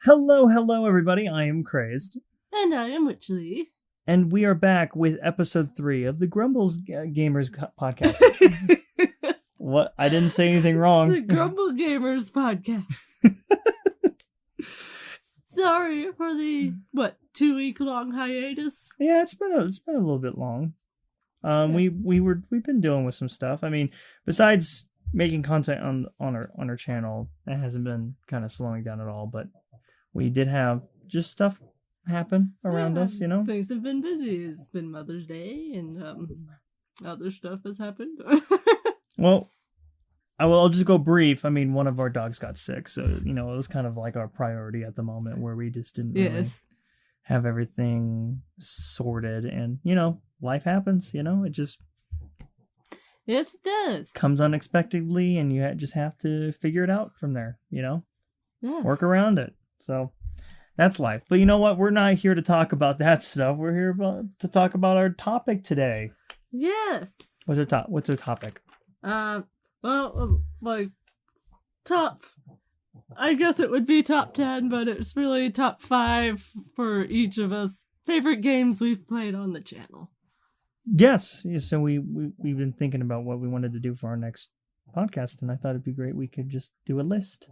Hello, everybody. I am Crazed. And I am Witchley. And we are back with episode 3 of the Grumble Gamers Podcast. What? I didn't say anything wrong. The Grumble Gamers Podcast. Sorry for the, 2-week long hiatus? Yeah, it's been a little bit long. We've been dealing with some stuff. I mean, besides making content on our channel, it hasn't been kind of slowing down at all, but we did have just stuff happen around us, you know? Things have been busy. It's been Mother's Day, and other stuff has happened. Well, I'll just go brief. I mean, one of our dogs got sick, so, you know, it was kind of like our priority at the moment where we just didn't really have everything sorted, and, you know, life happens, you know? It just... Yes, it does. Comes unexpectedly, and you just have to figure it out from there, you know? Yes. Work around it. So that's life. But you know what? We're not here to talk about that stuff. We're here to talk about our topic today. Yes. What's our topic? My top, I guess it would be top 10, but it's really top 5 for each of us. Favorite games we've played on the channel. Yes. So we've been thinking about what we wanted to do for our next podcast, and I thought it'd be great we could just do a list.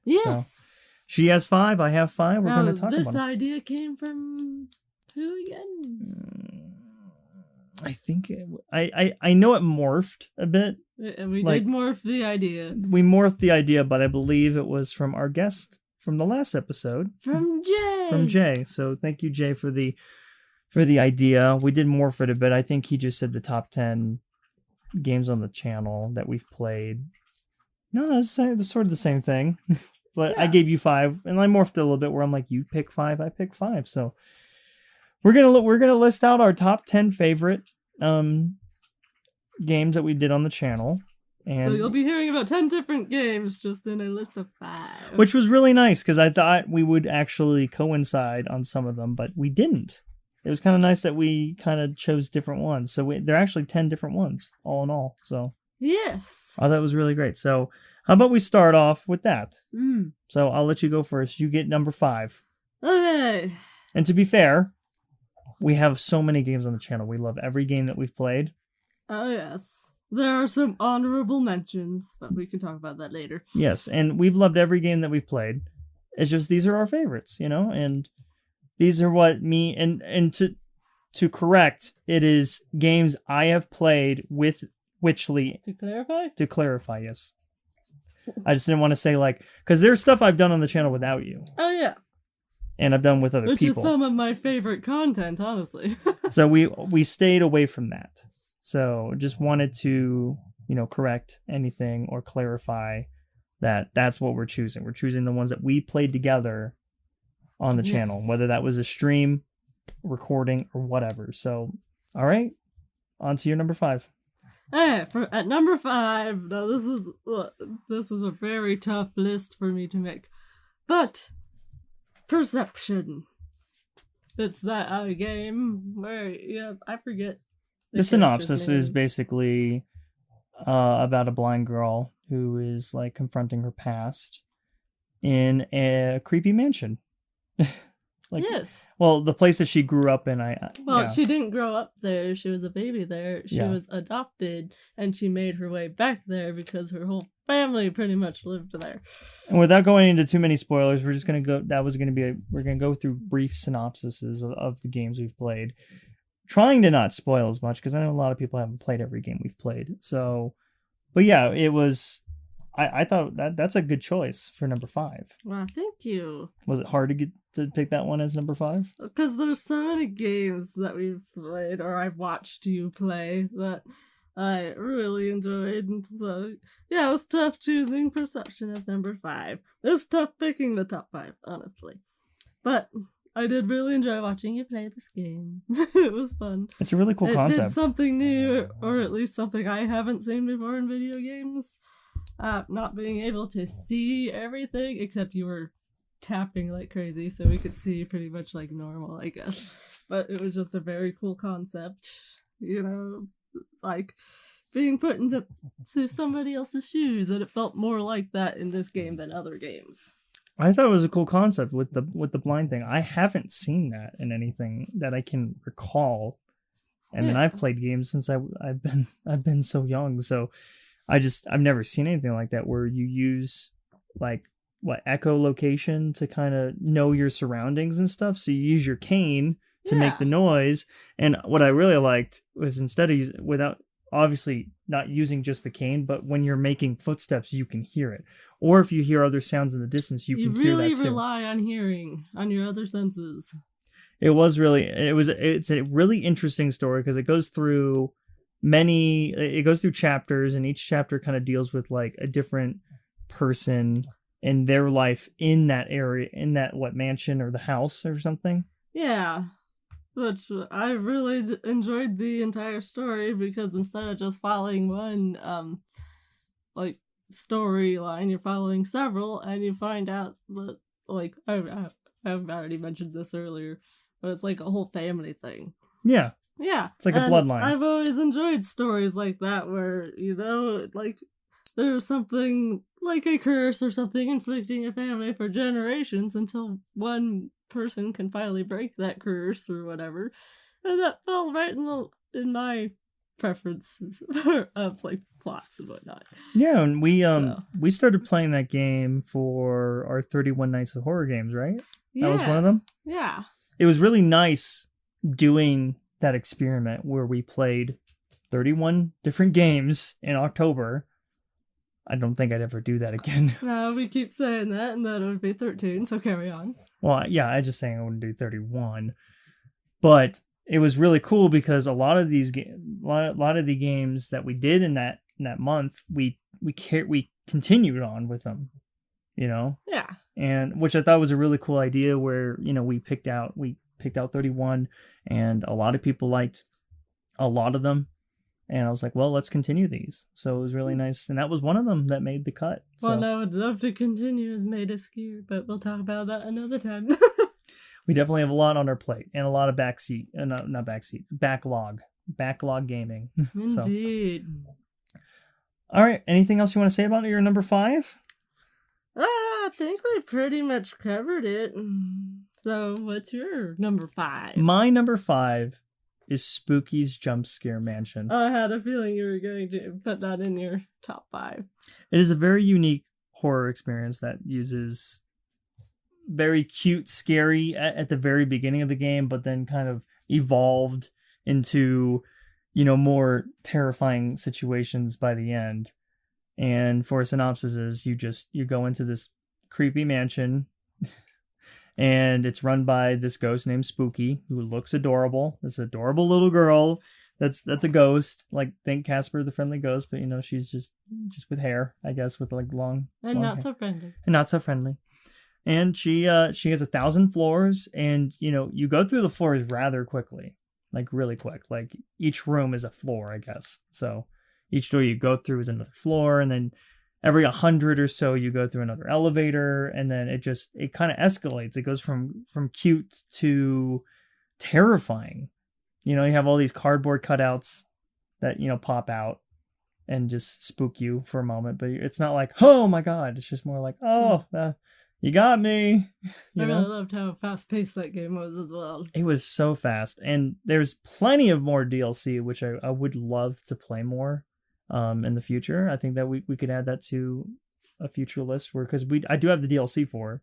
Yes. So, she has 5, I have 5. We're going to talk about it. This idea came from who again? I think I know it morphed a bit. And we did morph the idea. We morphed the idea, but I believe it was from our guest from the last episode. From Jay. From Jay. So thank you, Jay, for the idea. We did morph it a bit. I think he just said the top 10 games on the channel that we've played. No, it's sort of the same thing. But yeah. I gave you 5, and I morphed it a little bit where I'm like, you pick 5, I pick 5. So we're gonna list out our top 10 favorite games that we did on the channel. And so you'll be hearing about 10 different games just in a list of 5. Which was really nice, because I thought we would actually coincide on some of them, but we didn't. It was kind of nice that we kind of chose different ones. So they're actually 10 different ones, all in all. So yes. I thought it was really great. So how about we start off with that? Mm. So I'll let you go first. You get number 5. Okay. And to be fair, we have so many games on the channel. We love every game that we've played. Oh, yes. There are some honorable mentions, but we can talk about that later. Yes, and we've loved every game that we've played. It's just these are our favorites, you know? And these are what me... And to correct, it is games I have played with Witchley. To clarify? To clarify, yes. I just didn't want to say, like... Because there's stuff I've done on the channel without you. Oh, yeah. And I've done with other people. Which is some of my favorite content, honestly. So we stayed away from that. So just wanted to, you know, correct anything or clarify that that's what we're choosing. We're choosing the ones that we played together on the channel, whether that was a stream, recording, or whatever. So, all right, on to your number 5. At number 5, now this is a very tough list for me to make, but Perception. It's that game where I forget. The synopsis is basically about a blind girl who is like confronting her past in a creepy mansion. Yes. Well, the place that she grew up in, she didn't grow up there. She was a baby there. She was adopted, and she made her way back there because her whole family pretty much lived there. And without going into too many spoilers, we're just gonna go. We're gonna go through brief synopsises of the games we've played, trying to not spoil as much because I know a lot of people haven't played every game we've played. So, but yeah, it was. I thought that's a good choice for number 5. Wow, thank you. Was it hard to pick that one as number 5? Because there's so many games that we've played or I've watched you play that I really enjoyed. And so, yeah, it was tough choosing Perception as number 5. It was tough picking the top 5, honestly. But I did really enjoy watching you play this game. It was fun. It's a really cool concept. It did something new, or at least something I haven't seen before in video games. Not being able to see everything, except you were tapping like crazy, so we could see pretty much like normal, I guess. But it was just a very cool concept, you know, like being put into somebody else's shoes, and it felt more like that in this game than other games. I thought it was a cool concept with the blind thing. I haven't seen that in anything that I can recall. And then I've played games since I've been so young, so I've never seen anything like that where you use like echolocation to kind of know your surroundings and stuff. So you use your cane to make the noise. And what I really liked was instead of without obviously not using just the cane, but when you're making footsteps, you can hear it. Or if you hear other sounds in the distance, you can hear that too. You really rely on hearing, on your other senses. It's a really interesting story because it goes through chapters, and each chapter kind of deals with like a different person and their life in that area, in that mansion or the house or something. Yeah. Which I really enjoyed the entire story because instead of just following one storyline, you're following several, and you find out that I've already mentioned this earlier, but it's like a whole family thing. Yeah. Yeah. It's like a bloodline. I've always enjoyed stories like that where, there's something like a curse or something inflicting a family for generations until one person can finally break that curse or whatever. And that fell right in my preferences of plots and whatnot. Yeah, and we started playing that game for our 31 Nights of Horror games, right? Yeah. That was one of them? Yeah. It was really nice doing that experiment where we played 31 different games in October. I don't think I'd ever do that again. No, we keep saying that, and that it would be 13, so carry on. Well, yeah, I just saying I wouldn't do 31. But it was really cool because a lot of the games that we did in that month, we continued on with them, Yeah. And which I thought was a really cool idea where, we picked out 31, and a lot of people liked a lot of them. And I was like, well, let's continue these. So it was really nice. And that was one of them that made the cut. One I would love to continue is Made of Skier, but we'll talk about that another time. We definitely have a lot on our plate and a lot of backlog gaming. Indeed. All right. Anything else you want to say about your number 5? I think we pretty much covered it. So what's your number 5? My number 5 is Spooky's Jump Scare Mansion. I had a feeling you were going to put that in your top 5. It is a very unique horror experience that uses very cute, scary at the very beginning of the game, but then kind of evolved into, more terrifying situations by the end. And for a synopsis is you go into this creepy mansion and it's run by this ghost named Spooky, who looks adorable. This adorable little girl that's a ghost. Like, think Casper the Friendly Ghost, but she's just with hair, I guess, with long and not hair. so friendly. And not so friendly. And she has 1,000 floors, and you go through the floors rather quickly, like really quick. Like each room is a floor, I guess. So each door you go through is another floor, and then every 100 or so, you go through another elevator, and then it kind of escalates. It goes from cute to terrifying. You have all these cardboard cutouts that, pop out and just spook you for a moment. But it's not like, oh my God. It's just more like, oh, you got me. I really loved how fast-paced that game was as well. It was so fast. And there's plenty of more DLC, which I would love to play more. In the future, I think that we could add that to a future list because I do have the DLC for,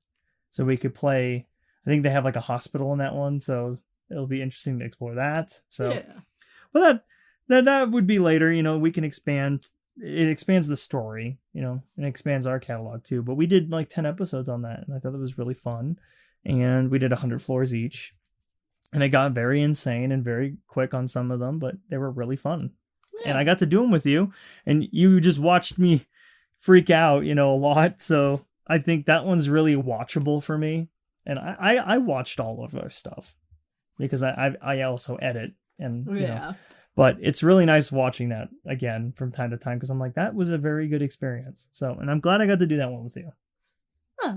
so we could play. I think they have like a hospital in that one, so it'll be interesting to explore that. So, yeah. Well, that would be later. We can expand. It expands the story, and expands our catalog too. But we did like 10 episodes on that, and I thought it was really fun. And we did 100 floors each, and it got very insane and very quick on some of them, but they were really fun. And I got to do them with you, and you just watched me freak out, a lot. So I think that one's really watchable for me. And I watched all of our stuff because I also edit and but it's really nice watching that again from time to time because I'm like, that was a very good experience. So, and I'm glad I got to do that one with you.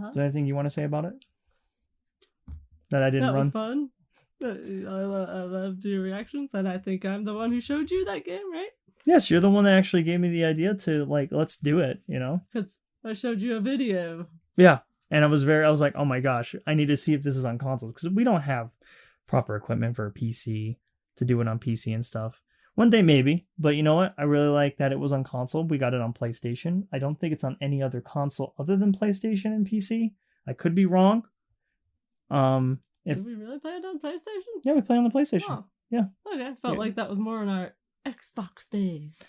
Is there anything you want to say about it that I didn't run? That was fun. I loved your reactions, and I think I'm the one who showed you that game, right? Yes, you're the one that actually gave me the idea to, let's do it, Because I showed you a video. Yeah, And I was like, oh my gosh, I need to see if this is on consoles, because we don't have proper equipment for a PC to do it on PC and stuff. One day maybe, but you know what? I really like that it was on console. We got it on PlayStation. I don't think it's on any other console other than PlayStation and PC. I could be wrong. Did we really play it on PlayStation? Yeah, we play on the PlayStation. Oh. Yeah. Okay, felt like that was more on our Xbox days.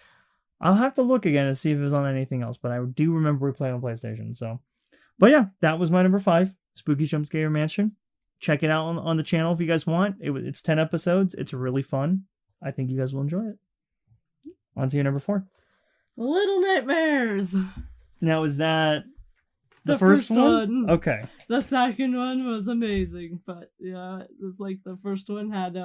I'll have to look again and see if it was on anything else, but I do remember we played on PlayStation. So, but yeah, that was my number 5, Spooky Jump Scare Mansion. Check it out on the channel if you guys want. It's 10 episodes. It's really fun. I think you guys will enjoy it. On to your number 4. Little Nightmares. Now, is that the first one? Okay. The second one was amazing, but yeah, it was like the first one had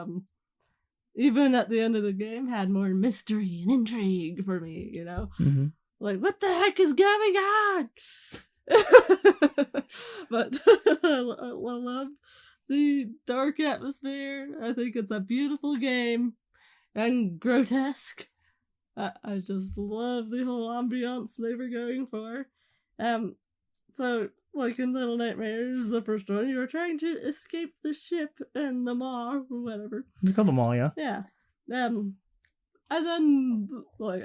even at the end of the game had more mystery and intrigue for me, you know? Mm-hmm. Like, what the heck is going on? But I love the dark atmosphere. I think it's a beautiful game and grotesque. I just love the whole ambiance they were going for. So, like in Little Nightmares, the first one, you were trying to escape the ship and the maw or whatever. You call them all, yeah. Yeah. And then, like,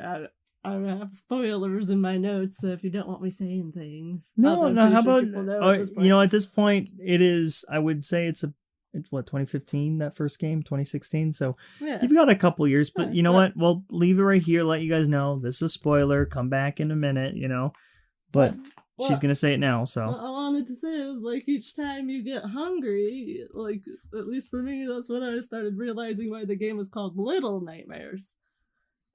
I have spoilers in my notes, so if you don't want me saying things. No, how about, at this point, it is, I would say it's 2015, that first game, 2016, so yeah. You've got a couple years, but you know what, we'll leave it right here, let you guys know, this is a spoiler, come back in a minute, but she's gonna say it now, so. What I wanted to say was, like, each time you get hungry, like, at least for me, that's when I started realizing why the game was called Little Nightmares.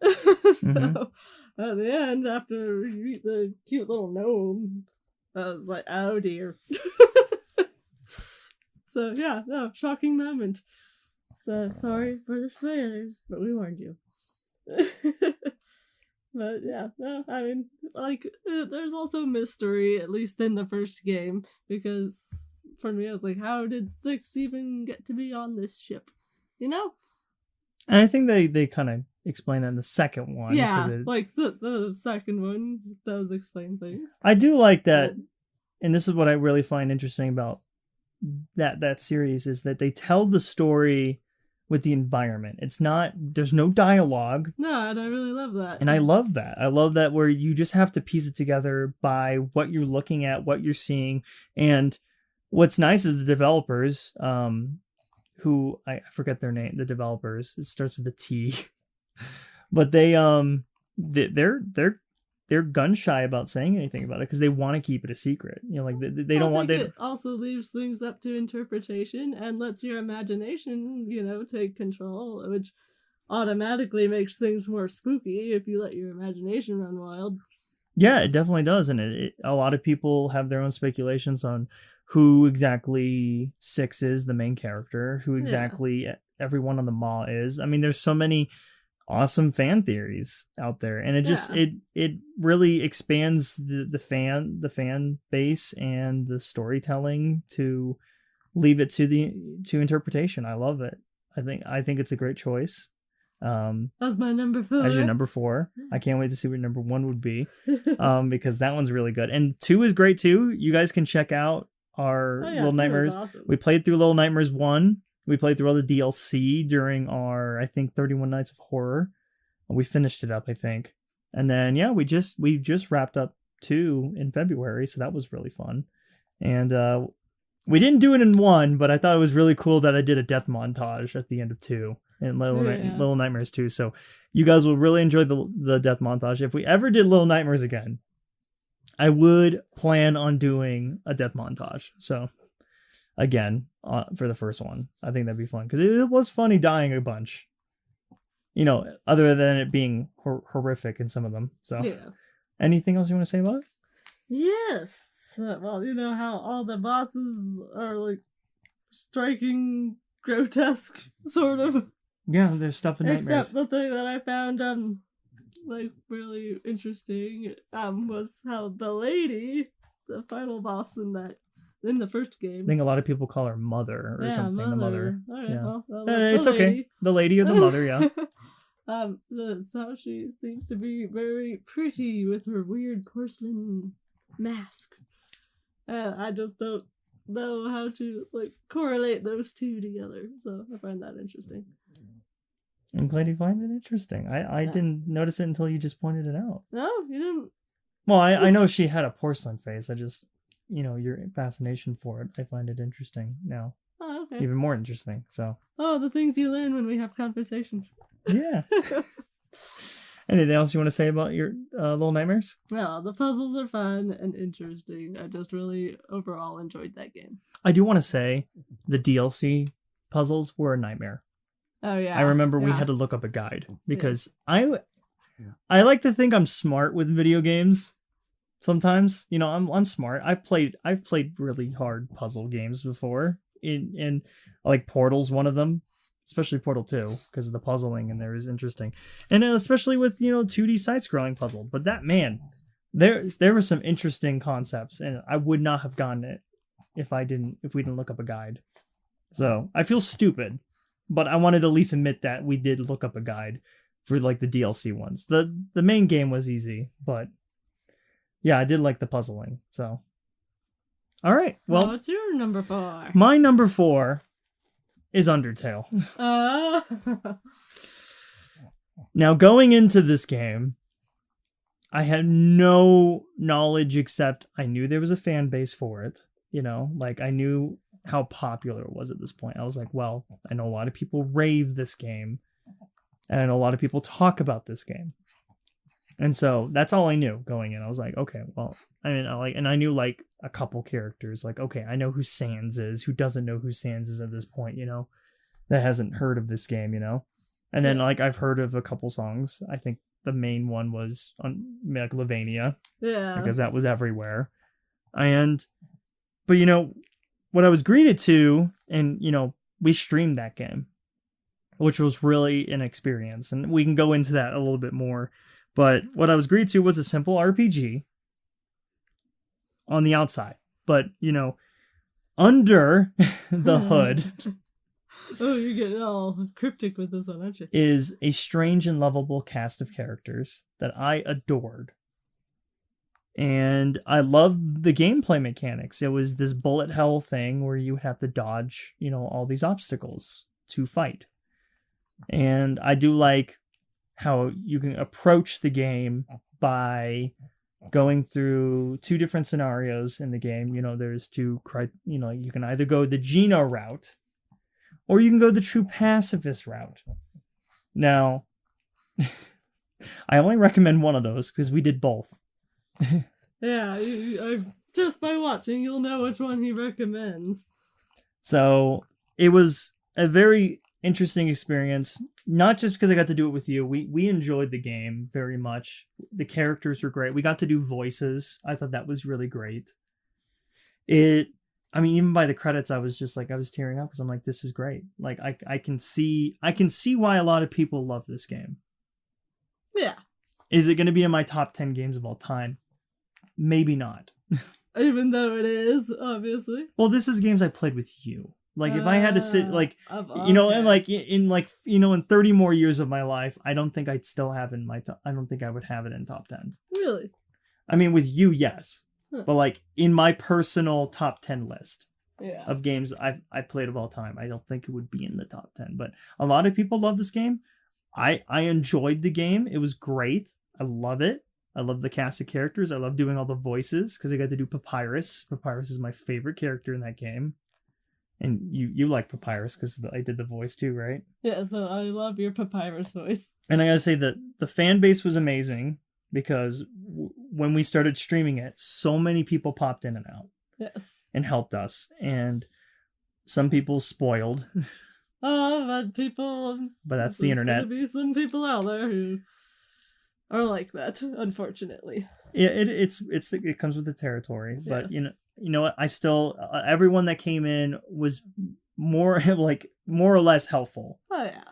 So, at the end, after you eat the cute little gnome, I was like, oh dear. So, yeah, no, shocking moment. So, sorry for the spoilers, but we warned you. But, yeah, no, I mean, like, there's also mystery, at least in the first game, because for me, I was like, how did 6 even get to be on this ship? You know? And I think they kind of explain that in the second one. Yeah, like, the second one does explain things. I do like that, and this is what I really find interesting about that series, is that they tell the story with the environment. There's no dialogue. No, and I really love that. And I love that. I love that, where you just have to piece it together by what you're looking at, what you're seeing. And what's nice is the developers, who I forget their name, the developers, it starts with a T, but they're gun shy about saying anything about it because they want to keep it a secret. Like they don't want. It also leaves things up to interpretation and lets your imagination, take control, which automatically makes things more spooky if you let your imagination run wild. Yeah, it definitely does, and a lot of people have their own speculations on who exactly 6 is, the main character, who exactly everyone on the maw is. I mean, there's so many awesome fan theories out there, and it really expands the fan base and the storytelling to leave it to interpretation. I love it. I think it's a great choice. That's my number 4. As your number 4. I can't wait to see what number 1 would be, because that one's really good, and 2 is great too. You guys can check out our Little Nightmares. Awesome. We played through Little Nightmares 1. We played through all the DLC during our, I think, 31 Nights of Horror. We finished it up, I think. And then, we just wrapped up 2 in February, so that was really fun. And we didn't do it in 1, but I thought it was really cool that I did a death montage at the end of 2 in Little Nightmares 2. So you guys will really enjoy the death montage. If we ever did Little Nightmares again, I would plan on doing a death montage. So again, for the first one, I think that'd be fun, because it was funny dying a bunch, other than it being horrific in some of them. So anything else you want to say about it? Yes. Well, you know how all the bosses are like striking, grotesque, sort of. Yeah, there's stuff in Nightmares. Except the thing that I found really interesting was how the lady, the final boss in the first game, I think a lot of people call her Mother or something. Mother. The Mother. Right, yeah. Well, it's lady. Okay. The lady or the Mother, yeah. So she seems to be very pretty with her weird porcelain mask. I just don't know how to correlate those two together. So I find that interesting. I'm glad you find it interesting. I didn't notice it until you just pointed it out. No, you didn't. Well, I know she had a porcelain face. I just, your fascination for it, I find it interesting now. Oh, okay. Even more interesting, so. Oh, the things you learn when we have conversations. Yeah. Anything else you want to say about your Little Nightmares? No, the puzzles are fun and interesting. I just really overall enjoyed that game. I do want to say the DLC puzzles were a nightmare. Oh, yeah. I remember we had to look up a guide because I like to think I'm smart with video games. Sometimes, I'm smart. I've played really hard puzzle games before. In like Portal's one of them. Especially Portal 2, because of the puzzling in there is interesting. And especially with, 2D side-scrolling puzzle. But that, man, there were some interesting concepts, and I would not have gotten it if we didn't look up a guide. So, I feel stupid, but I wanted to at least admit that we did look up a guide for, the DLC ones. The main game was easy, but, yeah, I did like the puzzling, so. All right, well. What's your number 4? My number 4 is Undertale. Now, going into this game, I had no knowledge except I knew there was a fan base for it. I knew how popular it was at this point. I was like, well, I know a lot of people rave this game, and I know a lot of people talk about this game. And so that's all I knew going in. I was like, okay, well, I knew a couple characters. Okay, I know who Sans is. Who doesn't know who Sans is at this point, that hasn't heard of this game, And then I've heard of a couple songs. I think the main one was on Lavania. Yeah. Because that was everywhere. But what I was greeted to, and we streamed that game, which was really an experience, and we can go into that a little bit more. But what I was greeted to was a simple RPG on the outside. But, under the hood... Oh, you're getting all cryptic with this one, aren't you? Is a strange and lovable cast of characters that I adored. And I loved the gameplay mechanics. It was this bullet hell thing where you would have to dodge, all these obstacles to fight. And I do like how you can approach the game by going through 2 different scenarios in the game. There's 2, you can either go the Geno route, or you can go the true pacifist route. Now, I only recommend one of those because we did both. Yeah, just by watching, you'll know which one he recommends. So it was a very interesting experience, not just because I got to do it with you. We enjoyed the game very much. The characters were great. We got to do voices. I thought that was really great. Even by the credits, I was just I was tearing up because I'm like, this is great. I can see why a lot of people love this game. Yeah. Is it going to be in my top 10 games of all time? Maybe not. Even though it is, obviously. Well, this is games I played with you. If I had to sit, in 30 more years of my life, I don't think I'd still have in my I don't think I would have it in top 10. Really? With you, yes. Huh. But in my personal top 10 list of games I played of all time, I don't think it would be in the top 10. But a lot of people love this game. I enjoyed the game. It was great. I love it. I love the cast of characters. I love doing all the voices because I got to do Papyrus. Papyrus is my favorite character in that game. And you like Papyrus because I did the voice too, right? Yeah, so I love your Papyrus voice. And I gotta say that the fan base was amazing. Because when we started streaming it, so many people popped in and out. Yes. And helped us. And some people spoiled. But people... But that's the internet. There's going to be some people out there who are like that, unfortunately. Yeah, it comes with the territory. Yes. But, what? I still... everyone that came in was more or less helpful. Oh, yeah.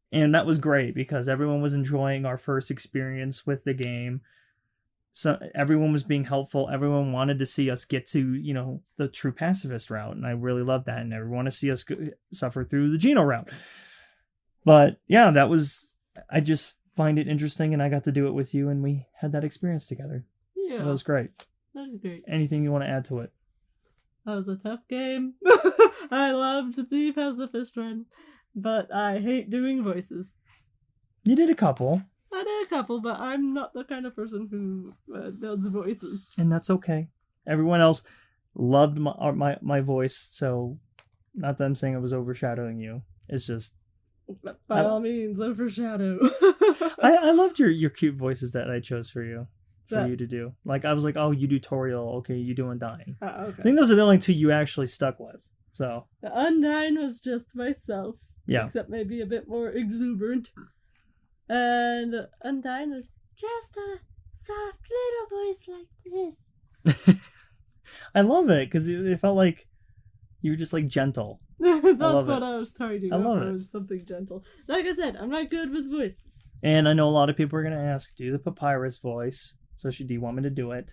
And that was great because everyone was enjoying our first experience with the game. So everyone was being helpful. Everyone wanted to see us get to, the true pacifist route. And I really loved that. And everyone wanted to see us suffer through the Geno route. But yeah, I just find it interesting. And I got to do it with you. And we had that experience together. Yeah. That was great. That was great. Anything you want to add to it? That was a tough game. I loved the pacifist run, but I hate doing voices. You did a couple. I did a couple, but I'm not the kind of person who does voices. And that's okay. Everyone else loved my voice, so not that I'm saying it was overshadowing you. It's just... By all means, overshadow. I loved your cute voices that I chose for you to do. Like, I was like, oh, you do Toriel, okay, you do Undyne. Okay. I think those are the only two you actually stuck with. So Undyne was just myself. Yeah. Except maybe a bit more exuberant. And Undyne was just a soft little voice like this. I love it, because it felt like you were just like gentle. That's what it. I was targeting. I love it it. was something gentle. Like I said, I'm not good with voices. And I know a lot of people are going to ask, do the papyrus voice. So do you want me to do it?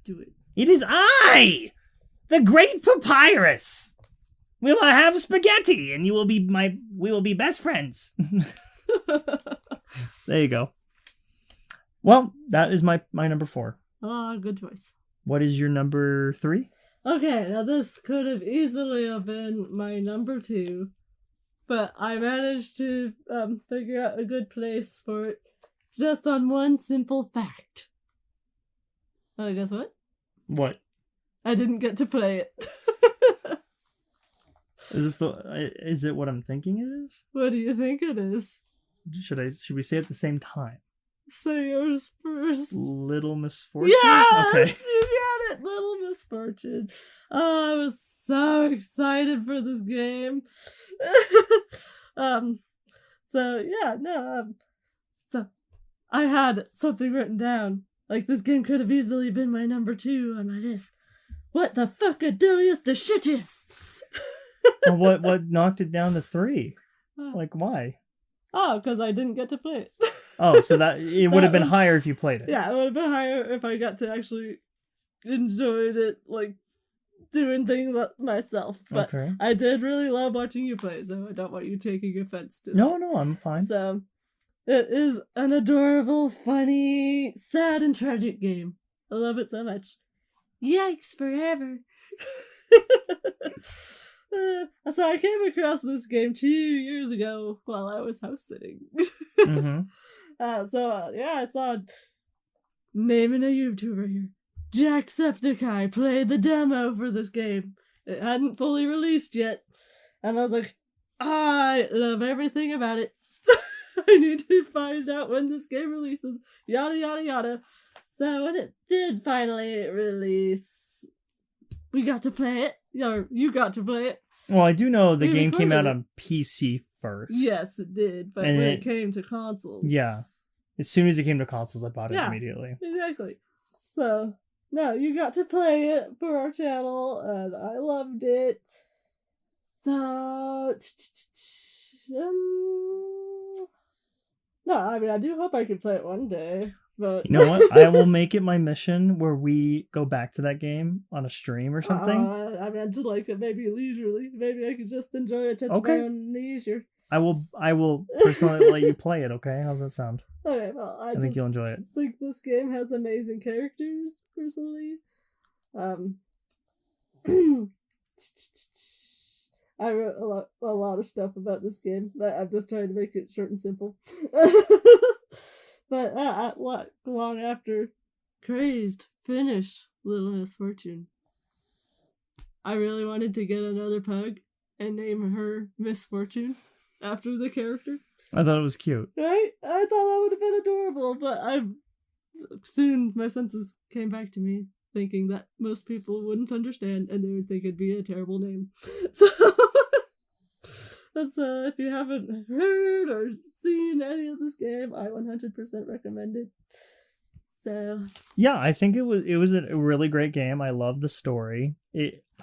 Do it. It is I, the great papyrus. We will have spaghetti, and we will be best friends. There you go. Well, that is my number 4. Ah, good choice. What is your number 3? Okay, now this could have easily have been my number 2, but I managed to figure out a good place for it just on one simple fact. Guess what? What? I didn't get to play it. Is it what I'm thinking it is? What do you think it is? Should we say it at the same time? Say yours first. Little Misfortune? Yes! Okay. You got it! Little Misfortune. Oh, I was so excited for this game. So I had something written down. Like, this game could have easily been my number 2 on my list. What the fuckadillious the shittiest? Well, what knocked it down to 3? Like, why? Oh, because I didn't get to play it. Oh, so that it would have been higher if you played it. Yeah, it would have been higher if I got to actually enjoyed it, like, doing things myself. But Okay. I did really love watching you play, so I don't want you taking offense to that. No, I'm fine. So, it is an adorable, funny, sad, and tragic game. I love it so much. Yikes forever. So I came across this game 2 years ago while I was house sitting. Mm-hmm. I saw naming a YouTuber here. Jacksepticeye played the demo for this game. It hadn't fully released yet. And I was like, I love everything about it. I need to find out when this game releases. Yada, yada, yada. So when it did finally release, we got to play it. Or you got to play it. Well, I do know the We game came out recorded on PC first. Yes, it did. But And when it it came to consoles. Yeah. As soon as it came to consoles, I bought it Yeah. immediately. Exactly. So, no, you got to play it for our channel, and I loved it. So, no, I mean, I do hope I can play it one day, but... You know what? I will make it my mission where we go back to that game on a stream or something. I mean, I'd just like it maybe leisurely. Maybe I could just enjoy it at Okay. my own leisure. I will personally let you play it, okay? How's that sound? Okay, well, I think you'll enjoy it. think this game has amazing characters, personally. I wrote a lot of stuff about this game, but I'm just trying to make it short and simple. But long after Crazed finished Little Misfortune, I really wanted to get another pug and name her Misfortune after the character. I thought it was cute. Right? I thought that would have been adorable, but soon my senses came back to me, thinking that most people wouldn't understand and they would think it'd be a terrible name. So, that's, if you haven't heard or seen any of this game, I 100% recommend it. So, Yeah, I think it was a really great game. I love the story.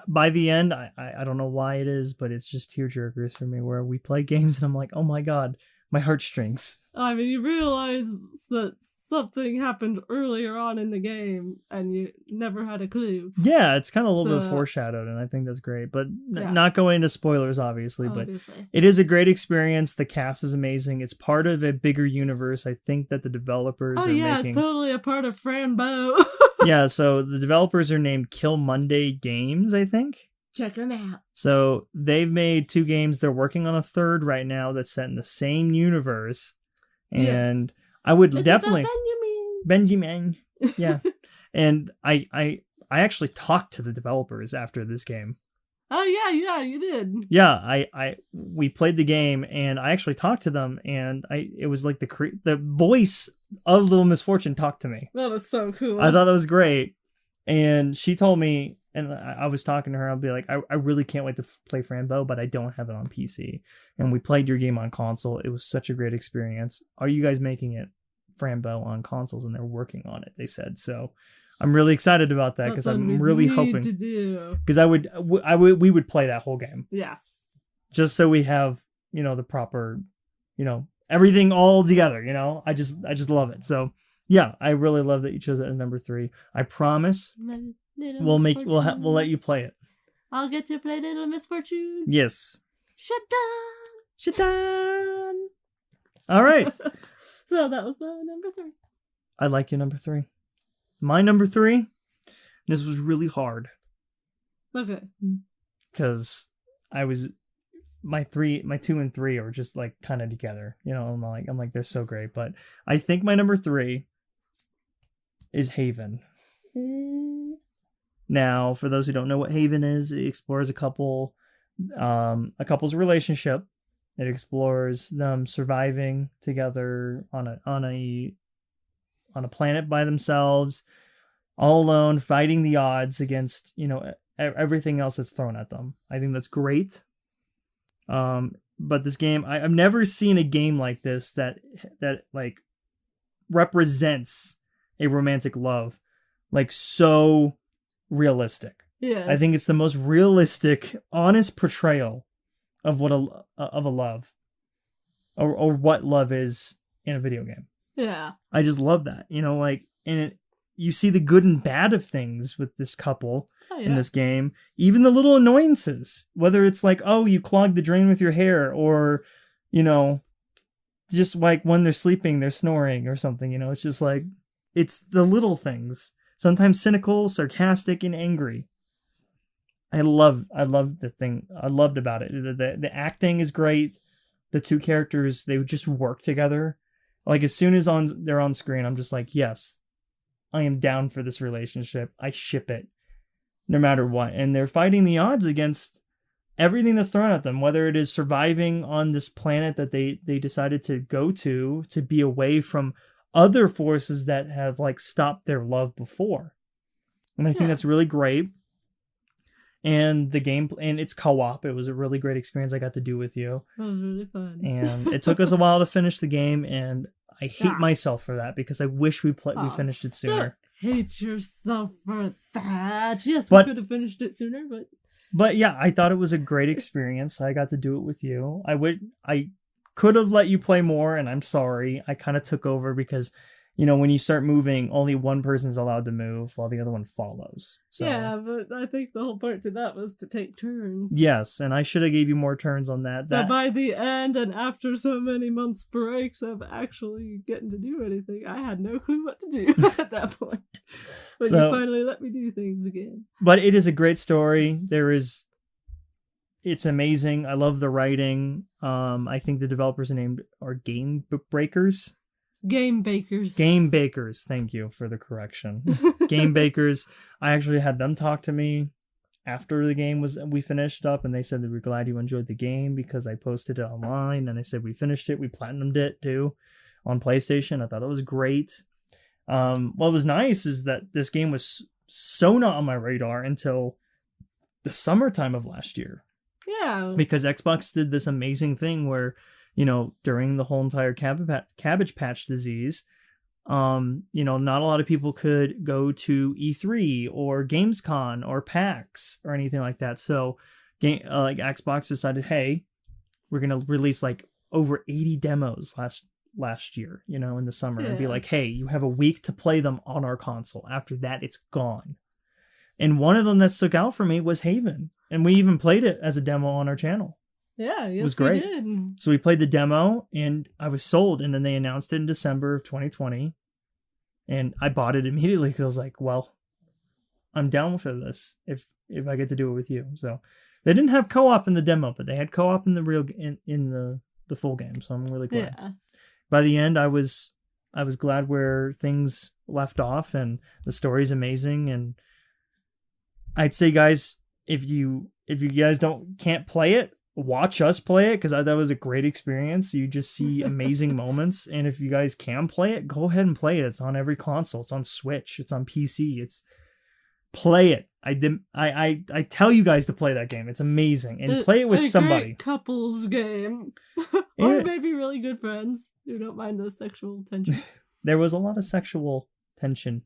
By the end, I don't know why it is, but it's just tearjerkers for me where we play games and I'm like, oh my god, my heartstrings. I mean, you realize that something happened earlier on in the game and you never had a clue. Yeah, it's kind of a little bit foreshadowed, and I think that's great. But not going into spoilers, obviously. But it is a great experience. The cast is amazing. It's part of a bigger universe. I think that the developers are making... it's totally a part of Frambo. Yeah, so the developers are named Kill Monday Games, I think. Check them out. So they've made 2 games. They're working on a third right now that's set in the same universe. And I would definitely... Benjamin. Yeah. And I actually talked to the developers after this game. Oh, yeah, you did. Yeah, we played the game, and I actually talked to them, and it was like the voice of Little Misfortune talked to me. That was so cool. I thought that was great. And she told me, and I was talking to her, I'll be like, I really can't wait to play Frambo, but I don't have it on PC. And we played your game on console. It was such a great experience. Are you guys making it Frambo on consoles? And they're working on it, they said. So I'm really excited about that, because I'm really hoping to do. Because we would play that whole game. Yes. Just so we have, the proper, everything all together, I just love it. So yeah, I really love that you chose that as number 3. I promise we'll let you play it. I'll get to play Little Misfortune. Yes. Shut-down. All right. So that was my number 3. I like your number 3. My number 3, this was really hard. Okay. Because my 2 and 3 are just like kind of together. I'm like they're so great. But I think my number 3 is Haven. Now, for those who don't know what Haven is, it explores a couple's relationship. It explores them surviving together on a planet by themselves, all alone, fighting the odds against, everything else that's thrown at them. I think that's great. But this game, I've never seen a game like this that like represents a romantic love like so realistic. Yeah, I think it's the most realistic, honest portrayal of what a love or what love is in a video game. Yeah, I just love that. You see the good and bad of things with this couple in this game. Even the little annoyances, whether it's like, oh, you clogged the drain with your hair, or just like when they're sleeping, they're snoring or something. It's just like, it's the little things. Sometimes cynical, sarcastic, and angry. I loved the thing. I loved about it. The acting is great. The 2 characters, they just work together. Like, as soon as they're on screen, I'm just like, yes, I am down for this relationship. I ship it, no matter what. And they're fighting the odds against everything that's thrown at them, whether it is surviving on this planet that they decided to go to be away from other forces that have like stopped their love before. And I think that's really great. And the game, and it's co-op. It was a really great experience I got to do with you. It was really fun. And it took us a while to finish the game, and I hate myself for that, because I wish we finished it sooner. Don't hate yourself for that. Yes, we could have finished it sooner, But yeah, I thought it was a great experience. I got to do it with you. I could have let you play more, and I'm sorry. I kind of took over because, when you start moving, only one person's allowed to move while the other one follows. So, yeah, but I think the whole part to that was to take turns. Yes, and I should have gave you more turns on that. So by the end, and after so many months breaks of actually getting to do anything, I had no clue what to do at that point. But you finally let me do things again. But it is a great story. It's amazing. I love the writing. I think the developers are Game Breakers. Game Bakers. Game Bakers. Thank you for the correction. Game Bakers. I actually had them talk to me after the game we finished up, and they said they were glad you enjoyed the game because I posted it online, and I said we finished it. We platinumed it too on PlayStation. I thought that was great. What was nice is that this game was so not on my radar until the summertime of last year. Yeah. Because Xbox did this amazing thing where, during the whole entire Cabbage Patch disease, not a lot of people could go to E3 or Gamescom or PAX or anything like that. So, Xbox decided, hey, we're gonna release like over 80 demos last year, you know, in the summer, and be Yeah. like, hey, you have a week to play them on our console. After that, it's gone. And one of them that stuck out for me was Haven. And we even played it as a demo on our channel. Yeah, yes, It was great. we did. So we played the demo and I was sold. And then they announced it in December of 2020. And I bought it immediately because I was like, well, I'm down for this if I get to do it with you. So they didn't have co-op in the demo, but they had co-op in the real in the full game. So I'm really glad. Yeah. By the end, I was glad where things left off, and the story's amazing. And I'd say, guys, if you guys can't play it, watch us play it, because that was a great experience. You just see amazing moments. And if you guys can play it, go ahead and play it. It's on every console. It's on Switch. It's on PC. Play it. I tell you guys to play that game. It's amazing. And play it with somebody. Great couples game. Or maybe really good friends who don't mind the sexual tension. There was a lot of sexual tension.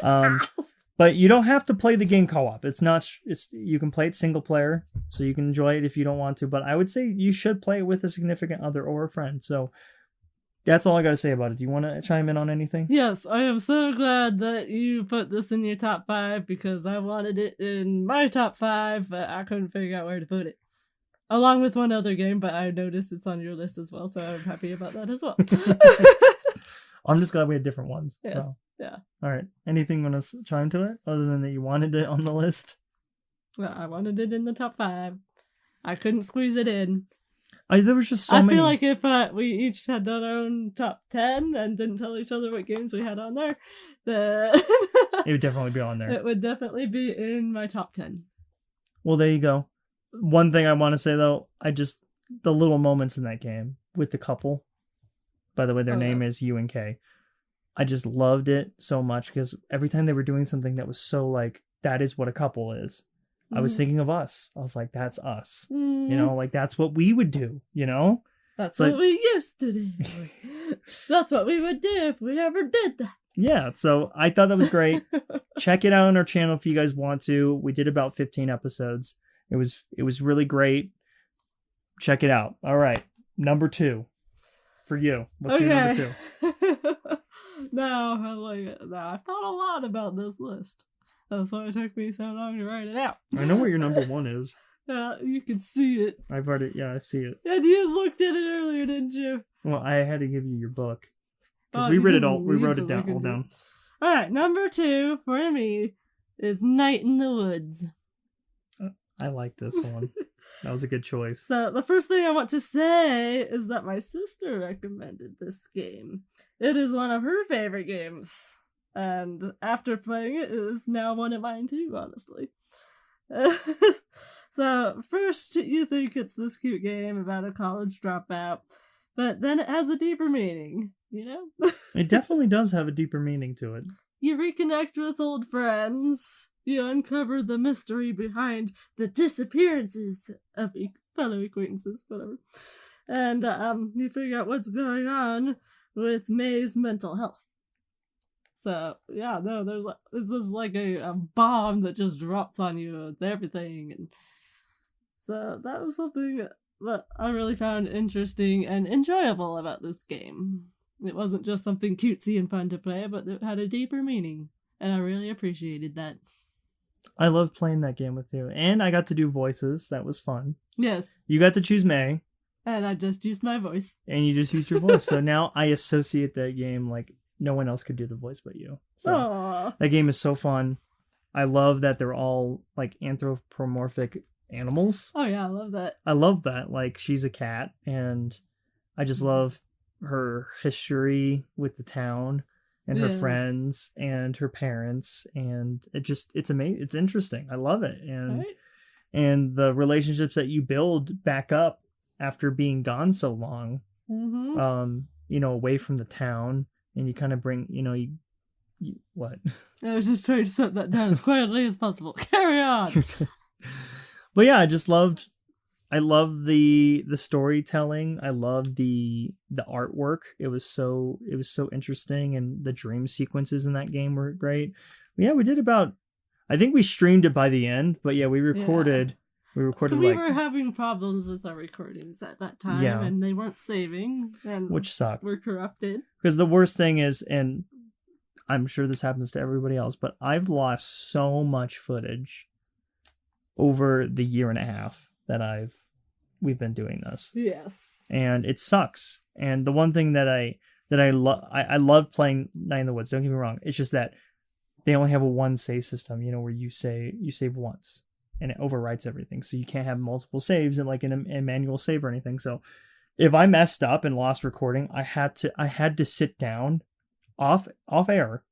But you don't have to play the game co-op. You can play it single player, so you can enjoy it if you don't want to. But I would say you should play it with a significant other or a friend. So that's all I got to say about it. Do you want to chime in on anything? Yes, I am so glad that you put this in your top 5, because I wanted it in my top 5, but I couldn't figure out where to put it. Along with one other game, but I noticed it's on your list as well, so I'm happy about that as well. I'm just glad we had different ones. Yes, so. yeah. All right. Anything you want to chime to it, other than that you wanted it on the list? Well, I wanted it in the top 5. I couldn't squeeze it in. There was just so many. I feel like if we each had done our own top 10 and didn't tell each other what games we had on there, then it would definitely be on there. It would definitely be in my top 10. Well, there you go. One thing I want to say, though, the little moments in that game with the couple, by the way, their name is U and K. I just loved it so much, because every time they were doing something that was so like, that is what a couple is. I was thinking of us. I was like, that's us. You know, like, that's what we would do, you know? That's what we used to do. That's what we would do if we ever did that. Yeah, so I thought that was great. Check it out on our channel if you guys want to. We did about 15 episodes. It was really great. Check it out. All right, number 2 for you. What's your number 2? I've thought a lot about this list. That's why it took me so long to write it out. I know what your number 1 is. Yeah, you can see it. I've already, I see it. And you looked at it earlier, didn't you? Well, I had to give you your book. Because we wrote it all down. All right, number 2 for me is Night in the Woods. I like this one. That was a good choice. So the first thing I want to say is that my sister recommended this game. It is one of her favorite games. And after playing it, it is now one of mine too, honestly. So first you think it's this cute game about a college dropout, but then it has a deeper meaning, you know? It definitely does have a deeper meaning to it. You reconnect with old friends. You uncover the mystery behind the disappearances of fellow acquaintances, whatever. And you figure out what's going on with May's mental health. So, yeah, no, this is like a bomb that just drops on you with everything. And so that was something that I really found interesting and enjoyable about this game. It wasn't just something cutesy and fun to play, but it had a deeper meaning. And I really appreciated that. I loved playing that game with you. And I got to do voices. That was fun. Yes. You got to choose May. And I just used my voice. And you just used your voice. So now I associate that game like no one else could do the voice but you. So Aww. That game is so fun. I love that they're all like anthropomorphic animals. Oh yeah, I love that. I love that. Like, she's a cat, and I just love her history with the town and her friends and her parents, and it's amazing. It's interesting. I love it. And the relationships that you build back up after being gone so long, away from the town, and you kind of bring, you what? I was just trying to set that down as quietly as possible. Carry on. But yeah, I loved the storytelling. I loved the artwork. It was so interesting, and the dream sequences in that game were great. Yeah, we did I think we streamed it by the end, but yeah, we recorded We recorded we were having problems with our recordings at that time, and they weren't saving, and which sucked. We're corrupted. Because the worst thing is, and I'm sure this happens to everybody else, but I've lost so much footage over the year and a half that we've been doing this. Yes. And it sucks. And the one thing that I love playing Night in the Woods, don't get me wrong. It's just that they only have a one save system, where you save once and it overwrites everything. So you can't have multiple saves in a manual save or anything. So if I messed up and lost recording, I had to sit down off air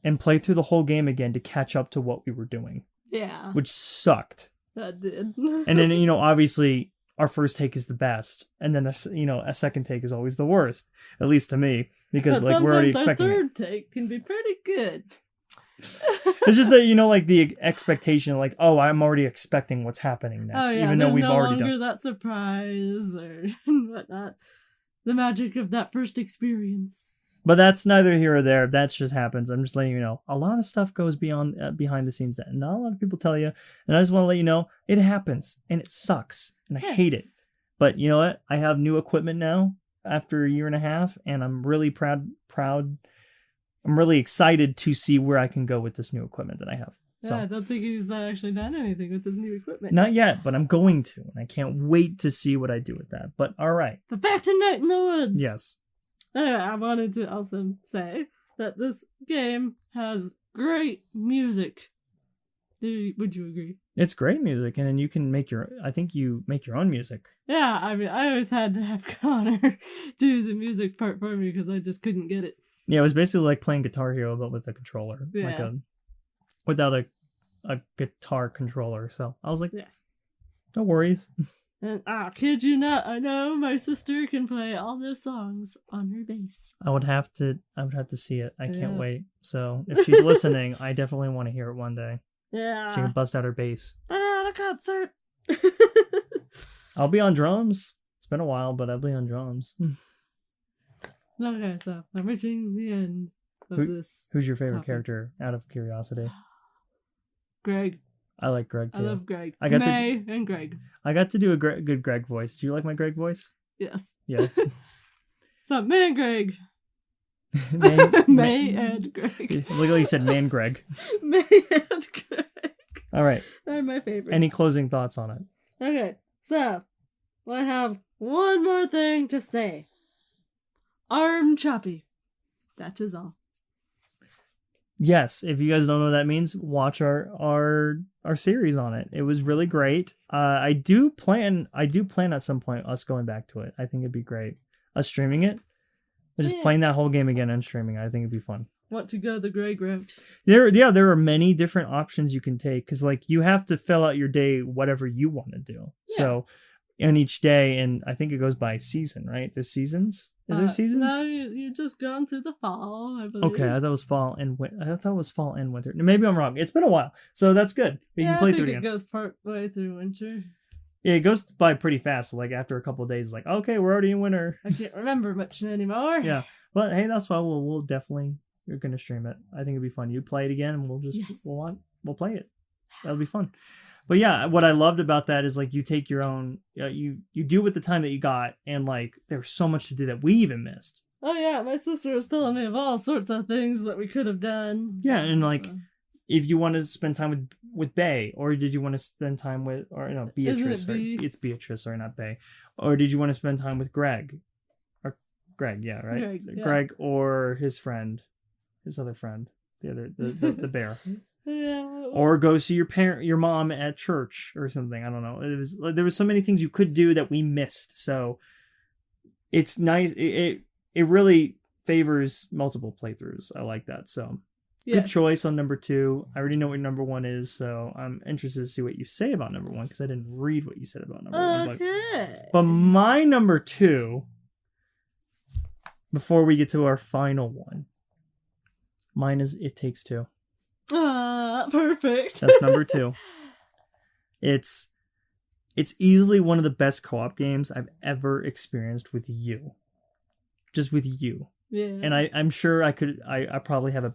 and play through the whole game again to catch up to what we were doing. Yeah. Which sucked. That did. And then, obviously our first take is the best. And then, a second take is always the worst, at least to me, because we're already expecting our third take can be pretty good. It's just that, the expectation, I'm already expecting what's happening next, even though we've already done. That surprise or whatnot. The magic of that first experience. But that's neither here or there. That just happens. I'm just letting you know. A lot of stuff goes behind the scenes that not a lot of people tell you. And I just want to let you know it happens and it sucks and I hate it. But you know what? I have new equipment now after a year and a half, and I'm really proud. I'm really excited to see where I can go with this new equipment that I have. Yeah, So, I don't think he's actually done anything with his new equipment. not yet, but I'm going to, and I can't wait to see what I do with that. But all right. But back to Night in the Woods. Yes. I wanted to also say that this game has great music. Would you agree? It's great music, and then you can make I think you make your own music. Yeah, I mean, I always had to have Connor do the music part for me because I just couldn't get it. Yeah, it was basically like playing Guitar Hero, but with a controller. Yeah. Without a guitar controller. So I was like, yeah, no worries. And kid you not, I know my sister can play all those songs on her bass. I would have to see it. I can't wait. So if she's listening, I definitely want to hear it one day. Yeah. She can bust out her bass. A concert. I'll be on drums. It's been a while, but I'll be on drums. Okay, so I'm reaching the end of this. Who's your favorite character, out of curiosity? Greg. I like Greg too. I love Greg. May and Greg. I got to do a good Greg voice. Do you like my Greg voice? Yes. Yeah. So, May and Greg. May and Greg. Look like you said man Greg. May and Greg. All right. They're my favorites. Any closing thoughts on it? Okay, so I have one more thing to say. Arm choppy. That is all. Yes, if you guys don't know what that means, watch our series on it. It was really great. I do plan at some point us going back to it. I think it'd be great. Us streaming it. Just playing that whole game again and streaming. I think it'd be fun. Want to go the Greg route? There are many different options you can take, because you have to fill out your day whatever you want to do. Yeah. So in each day, and I think it goes by season, right? There's seasons. Is there seasons? No, you just gone through the fall, I believe. Okay, I thought it was fall and winter. Maybe I'm wrong. It's been a while, so that's good. You can play through it again. It goes part way through winter. Yeah, it goes by pretty fast. After a couple of days, okay, we're already in winter. I can't remember much anymore. Yeah, but hey, that's why we'll definitely, you're gonna stream it. I think it'd be fun. You play it again, and we'll play it. That'll be fun. But yeah, what I loved about that is you take your own, you do with the time that you got, and there's so much to do that we even missed. Oh yeah, my sister was telling me of all sorts of things that we could have done. Yeah, and if you want to spend time with Bay, or did you want to spend time with, or no, Beatrice? It's Beatrice, sorry, not Bay. Or did you want to spend time with Greg? Or Greg, yeah, right. Greg or his other friend, the bear. Yeah. Or go see your mom at church or something. I don't know. There was so many things you could do that we missed. So it's nice. It really favors multiple playthroughs. I like that. So good choice on number 2. I already know what number 1 is, so I'm interested to see what you say about number 1, because I didn't read what you said about number 1. Okay. But my number 2, before we get to our final one, mine is It Takes Two. Perfect. That's number 2. It's easily one of the best co-op games I've ever experienced with you. Just with you. Yeah. And I'm sure I probably have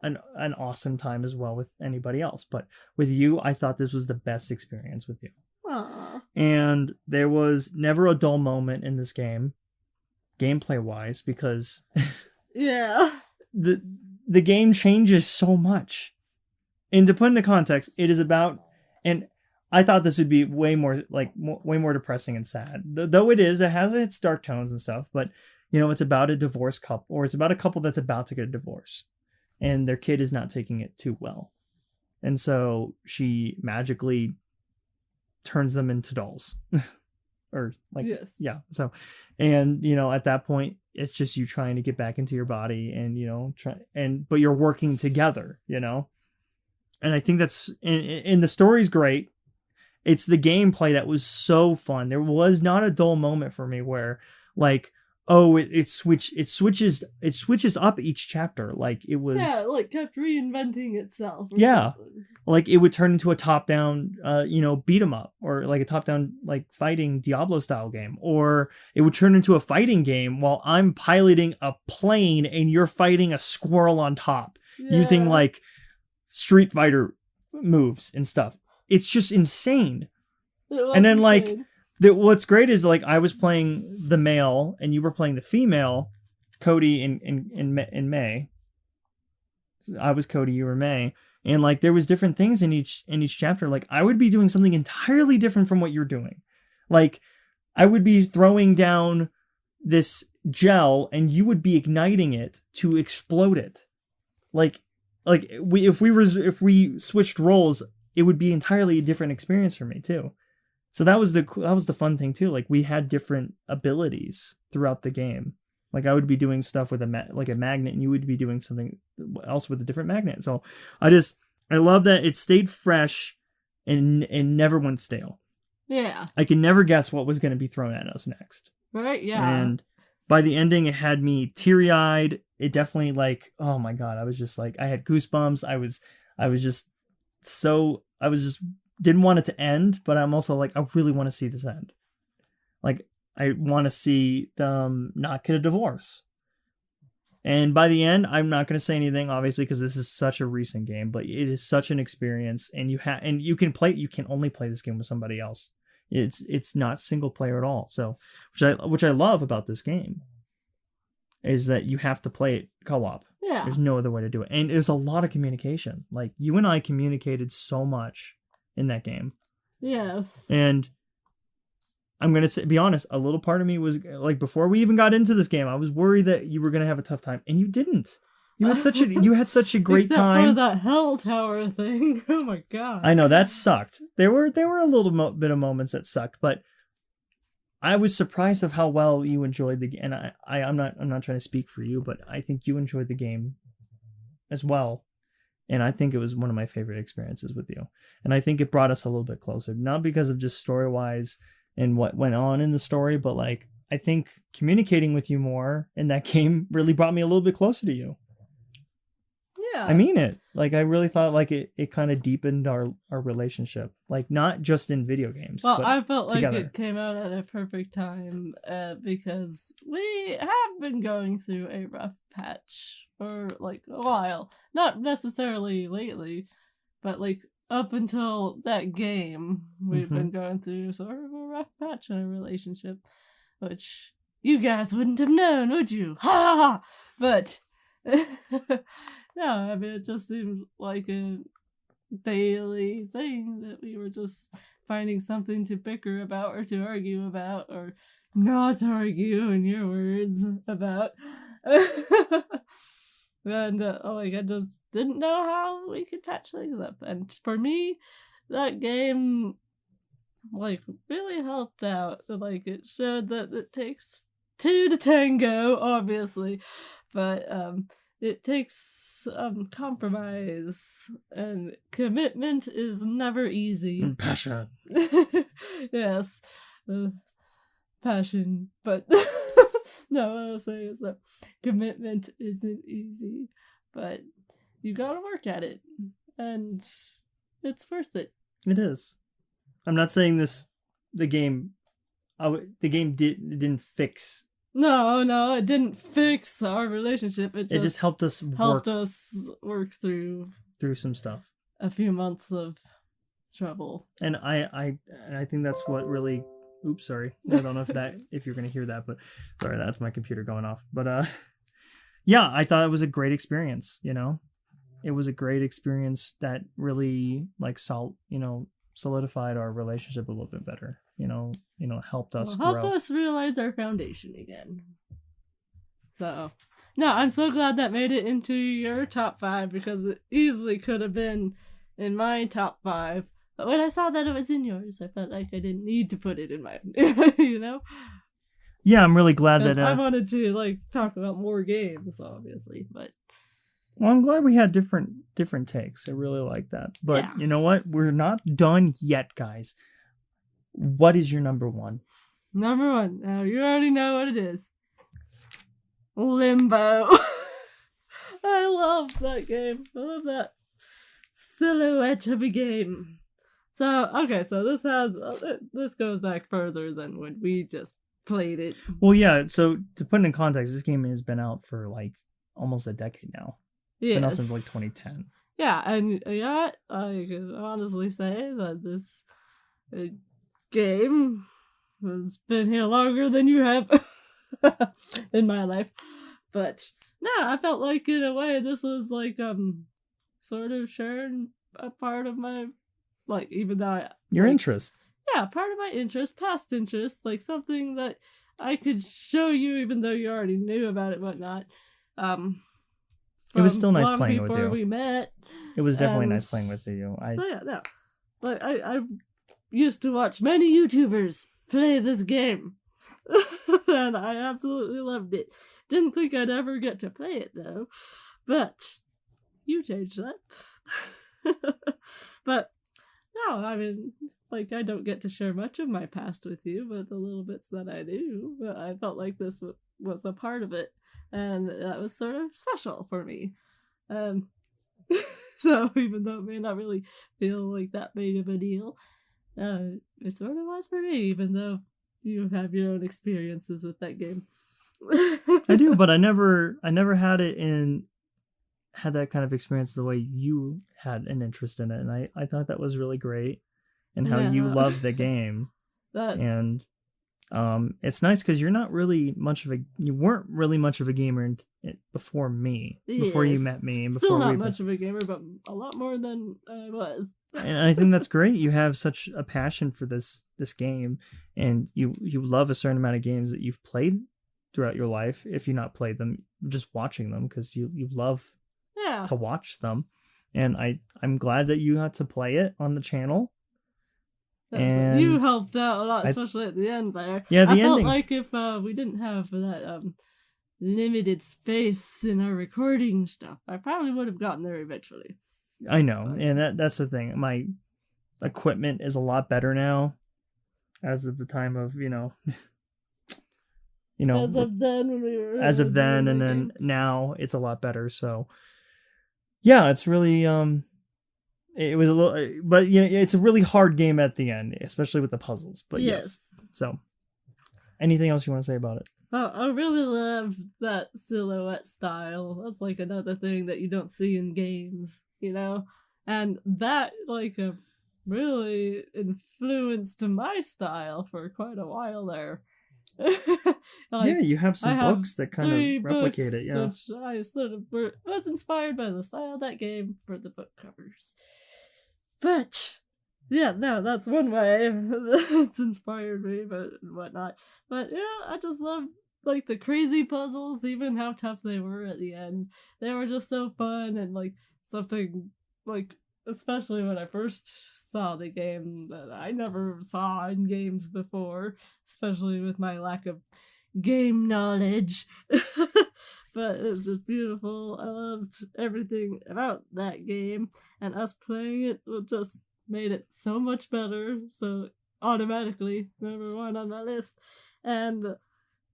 an awesome time as well with anybody else. But with you, I thought this was the best experience with you. Aw. And there was never a dull moment in this game, gameplay wise, because Yeah. the game changes so much. And to put into context, it is about, and I thought this would be way more depressing and sad. Though it has its dark tones and stuff, but it's about a divorced couple, or it's about a couple that's about to get a divorce, and their kid is not taking it too well. And so she magically turns them into dolls. Or yes. Yeah. So, and at that point, it's just you trying to get back into your body, and but you're working together, and I think that's, and the story's great. It's the gameplay that was so fun. There was not a dull moment for me where it switches up each chapter. It was, kept reinventing itself. Yeah. Something. It would turn into a top-down, beat 'em up, or a top-down, fighting Diablo style game, or it would turn into a fighting game while I'm piloting a plane and you're fighting a squirrel on top using Street Fighter moves and stuff. It's just insane. And then what's great is I was playing the male and you were playing the female, Cody and May. I was Cody, you were May. And there was different things in each chapter. I would be doing something entirely different from what you're doing. I would be throwing down this gel and you would be igniting it to explode it. If we switched roles, it would be entirely a different experience for me too. So that was the fun thing too. We had different abilities throughout the game. I would be doing stuff with a magnet, and you would be doing something else with a different magnet. So I love that it stayed fresh and never went stale. Yeah. I could never guess what was going to be thrown at us next. Right. Yeah. And by the ending, it had me teary-eyed. It definitely oh my God, I was just I had goosebumps. I was didn't want it to end, but I'm also I really want to see this end. I want to see them not get a divorce. And by the end, I'm not going to say anything, obviously, because this is such a recent game, but it is such an experience, and you can only play this game with somebody else. It's not single player at all. So, which I love about this game is that you have to play it co-op. Yeah. There's no other way to do it. And there's a lot of communication. You and I communicated so much in that game. Yes. And I'm going to be honest, a little part of me was before we even got into this game, I was worried that you were going to have a tough time, and you didn't. You had such a great time. For that hell tower thing. Oh my God. I know that sucked. There were a little bit of moments that sucked, but I was surprised of how well you enjoyed the game. And I'm not trying to speak for you, but I think you enjoyed the game as well. And I think it was one of my favorite experiences with you. And I think it brought us a little bit closer, not because of just story-wise and what went on in the story, but I think communicating with you more in that game really brought me a little bit closer to you. Yeah. I mean it. I really thought it kind of deepened our relationship. Not just in video games. Well, but I felt together. it came out at a perfect time because we have been going through a rough patch for a while. Not necessarily lately, but up until that game, we've been going through sort of a rough patch in our relationship, which you guys wouldn't have known, would you? Ha ha ha! But no, I mean, it just seemed like a daily thing that we were just finding something to bicker about or to argue about or not argue, in your words, about. And I just didn't know how we could patch things up. And for me, that game really helped out. It showed that it takes two to tango, obviously, but it takes compromise, and commitment is never easy. And passion. Yes. Passion, but no, what I was saying is that commitment isn't easy, but you gotta work at it, and it's worth it. It is. I'm not saying the game didn't fix. No, it didn't fix our relationship. It just helped us work through some stuff. a few months of trouble. And I think that's what really. Oops, sorry. I don't know if you're gonna hear that, but sorry, that's my computer going off. But yeah, I thought it was a great experience. It was a great experience that really solidified our relationship a little bit better. Helped us help grow. us realize our foundation again. So, no, I'm so glad that made it into your top 5 because it easily could have been in my top 5. But when I saw that it was in yours, I felt like I didn't need to put it in mine. Yeah, I'm really glad that I wanted to talk about more games, obviously, but. Well, I'm glad we had different takes. I really like that. But yeah. You know what? We're not done yet, guys. What is your number 1? Number 1. Now, you already know what it is. Limbo. I love that game. I love that silhouette of a game. So, okay, so this goes back further than when we just played it. Well, yeah, so to put it in context, this game has been out for almost a decade now. It's been out since 2010. Yeah, and I can honestly say that this game has been here longer than you have in my life. But no, I felt like in a way this was sort of sharing a part of my even though your interest. Yeah, part of my interest, past interest, something that I could show you even though you already knew about it, whatnot. It was still nice playing with you. Before we met. It was definitely nice playing with you. I used to watch many YouTubers play this game. And I absolutely loved it. Didn't think I'd ever get to play it, though. But you changed that. But, no, I mean, I don't get to share much of my past with you, but the little bits that I do, but I felt like this was a part of it. And that was sort of special for me. So even though it may not really feel like that big of a deal, it sort of was for me, even though you have your own experiences with that game. I do, but I never had that kind of experience the way you had an interest in it. And I thought that was really great and how you loved the game. And it's nice because you weren't really much of a gamer before me, before you met me, and before still not much of a gamer, but a lot more than I was. And I think that's great. You have such a passion for this game, and you love a certain amount of games that you've played throughout your life. If you've not played them, just watching them because you love to watch them. And I'm glad that you got to play it on the channel. And you helped out a lot, especially at the end there. Yeah, I felt like if we didn't have that limited space in our recording stuff, I probably would have gotten there eventually. I know, and that's the thing. My equipment is a lot better now, as of the time of as of then when we were as of then, and then now it's a lot better. So yeah, it's really it was a little, but it's a really hard game at the end, especially with the puzzles. But yes. So, anything else you want to say about it? Oh, I really love that silhouette style. That's another thing that you don't see in games, and that really influenced my style for quite a while there. Yeah, you have some books that kind of replicate it. Yeah, which I sort of was inspired by the style of that game for the book covers. But yeah, no, that's one way it's inspired me, but whatnot. But yeah, I just love the crazy puzzles, even how tough they were at the end. They were just so fun and something especially when I first saw the game that I never saw in games before, especially with my lack of game knowledge. But it was just beautiful. I loved everything about that game, and us playing it just made it so much better. So automatically number 1 on my list. And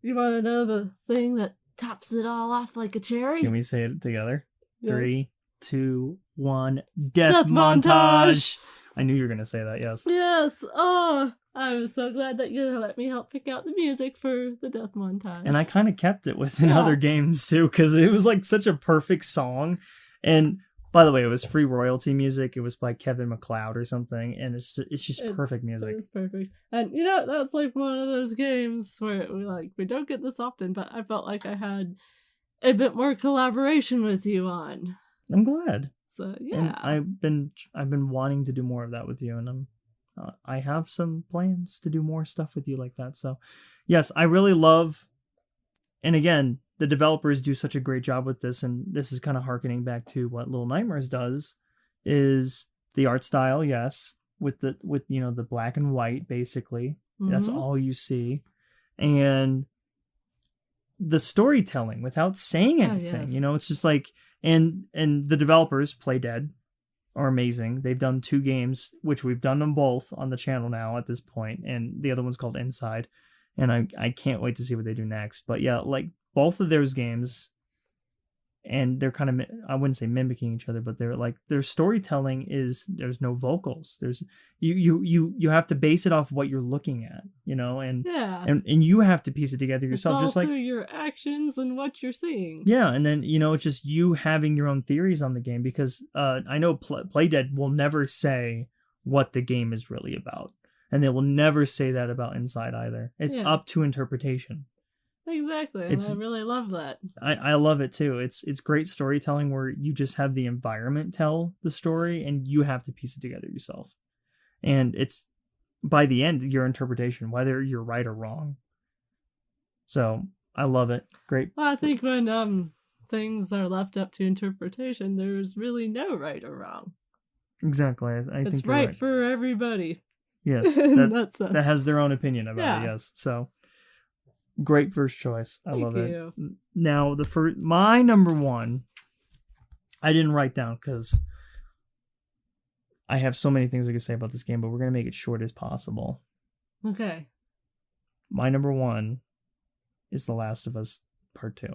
you want to know the thing that tops it all off like a cherry? Can we say it together? Yes. 3, 2, 1. Death montage. I knew you were going to say that. Yes. Yes. Oh, I was so glad that you let me help pick out the music for the death montage. And I kind of kept it within other games too, because it was such a perfect song. And By the way, it was free royalty music. It was by Kevin MacLeod or something, and it's just perfect music. It's perfect. And that's like one of those games where we don't get this often, but I felt like I had a bit more collaboration with you on. I'm glad. So yeah, and I've been wanting to do more of that with you, and I have some plans to do more stuff with you like that. So yes, I really love, and again, the developers do such a great job with this, and this is kind of harkening back to what Little Nightmares does, is the art style, yes, with the black and white, basically. Mm-hmm. That's all you see. And the storytelling without saying anything, yes. It's just like, and the developers, Playdead, are amazing. They've done 2 games, which we've done them both on the channel now at this point, and the other one's called Inside, and I can't wait to see what they do next. But yeah, like both of those games, and they're kind of, I wouldn't say mimicking each other, but they're like, their storytelling is, there's no vocals. There's you have to base it off what you're looking at, and you have to piece it together yourself. It's all just like through your actions and what you're seeing. Yeah, and then it's just you having your own theories on the game, because I know Playdead will never say what the game is really about, and they will never say that about Inside either. It's up to interpretation. Exactly. I really love that. I love it too. It's great storytelling where you just have the environment tell the story and you have to piece it together yourself. And it's, by the end, your interpretation, whether you're right or wrong. So I love it. Great. Well, I think when things are left up to interpretation, there's really no right or wrong. Exactly. I think it's right for everybody. Yes. That has their own opinion about it. Yes. So. Great first choice. I love it. Now, my number 1, I didn't write down because I have so many things I could say about this game, but we're going to make it short as possible. Okay. My number 1 is The Last of Us Part 2.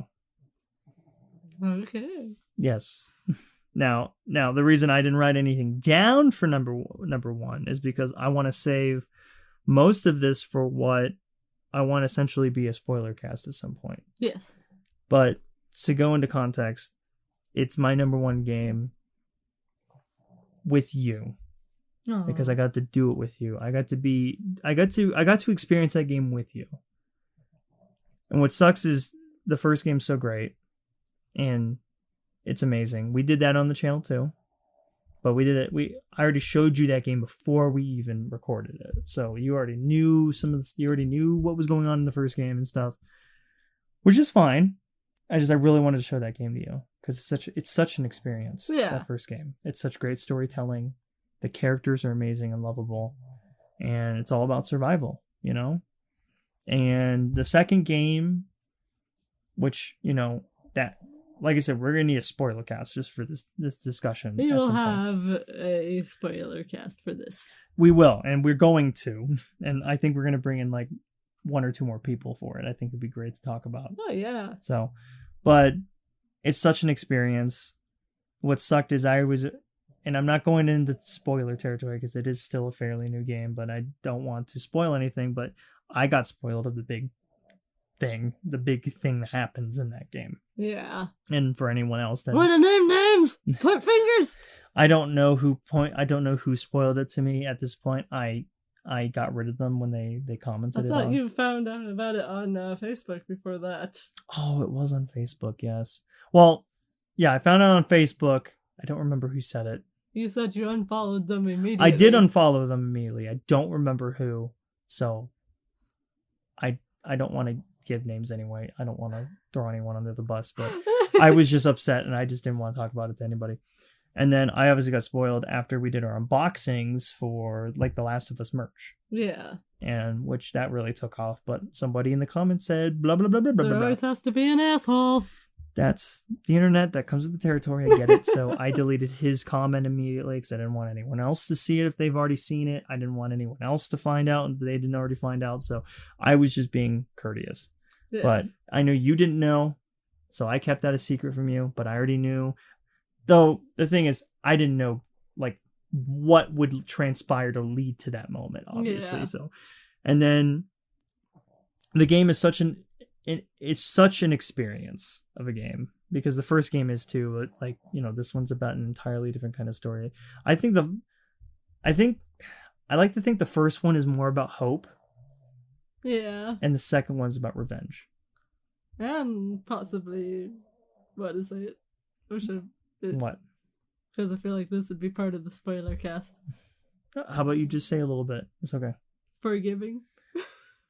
Okay. Yes. Now, the reason I didn't write anything down for number 1 is because I want to save most of this for what I want essentially be a spoiler cast at some point. Yes. But to go into context, it's my number 1 game with you. Aww. Because I got to do it with you. I got to experience that game with you. And what sucks is the first game's so great and it's amazing. We did that on the channel too. But we did it. I already showed you that game before we even recorded it, so you already knew you already knew what was going on in the first game and stuff, which is fine. I really wanted to show that game to you because it's such an experience. Yeah. That first game. It's such great storytelling. The characters are amazing and lovable, and it's all about survival. And the second game, which that. Like I said, we're going to need a spoiler cast just for this discussion. We will have a spoiler cast for this. We will, and we're going to. And I think we're going to bring in like 1 or 2 more people for it. I think it'd be great to talk about. Oh, yeah. So, but it's such an experience. What sucked is and I'm not going into spoiler territory because it is still a fairly new game, but I don't want to spoil anything, but I got spoiled of the big thing that happens in that game. Yeah. And for anyone else that what are their names? Point fingers. I don't know who spoiled it to me at this point. I got rid of them when they commented. I thought you found out about it on Facebook before that. Oh, it was on Facebook, yes. Well, yeah, I found out on Facebook. I don't remember who said it. You said you unfollowed them immediately. I did unfollow them immediately. I don't remember who. So I don't want to give names anyway. I don't want to throw anyone under the bus, but I was just upset and I just didn't want to talk about it to anybody. And then I obviously got spoiled after we did our unboxings for like the Last of Us merch. Yeah. And which that really took off, but somebody in the comments said blah blah blah blah blah. There always has to be an asshole. That's the internet. That comes with the territory. I get it. So I deleted his comment immediately because I didn't want anyone else to see it if they've already seen it. I didn't want anyone else to find out if they didn't already find out. So I was just being courteous. Yes. But I know you didn't know, so I kept that a secret from you. But I already knew. Though the thing is, I didn't know like what would transpire to lead to that moment, obviously. Yeah. So, and then the game is such an experience of a game. because the first game is too, but like, this one's about an entirely different kind of story. I like to think the first one is more about hope. Yeah. And the second one's about revenge. And possibly, what is it? What? Because I feel like this would be part of the spoiler cast. How about you just say a little bit? It's okay. Forgiving.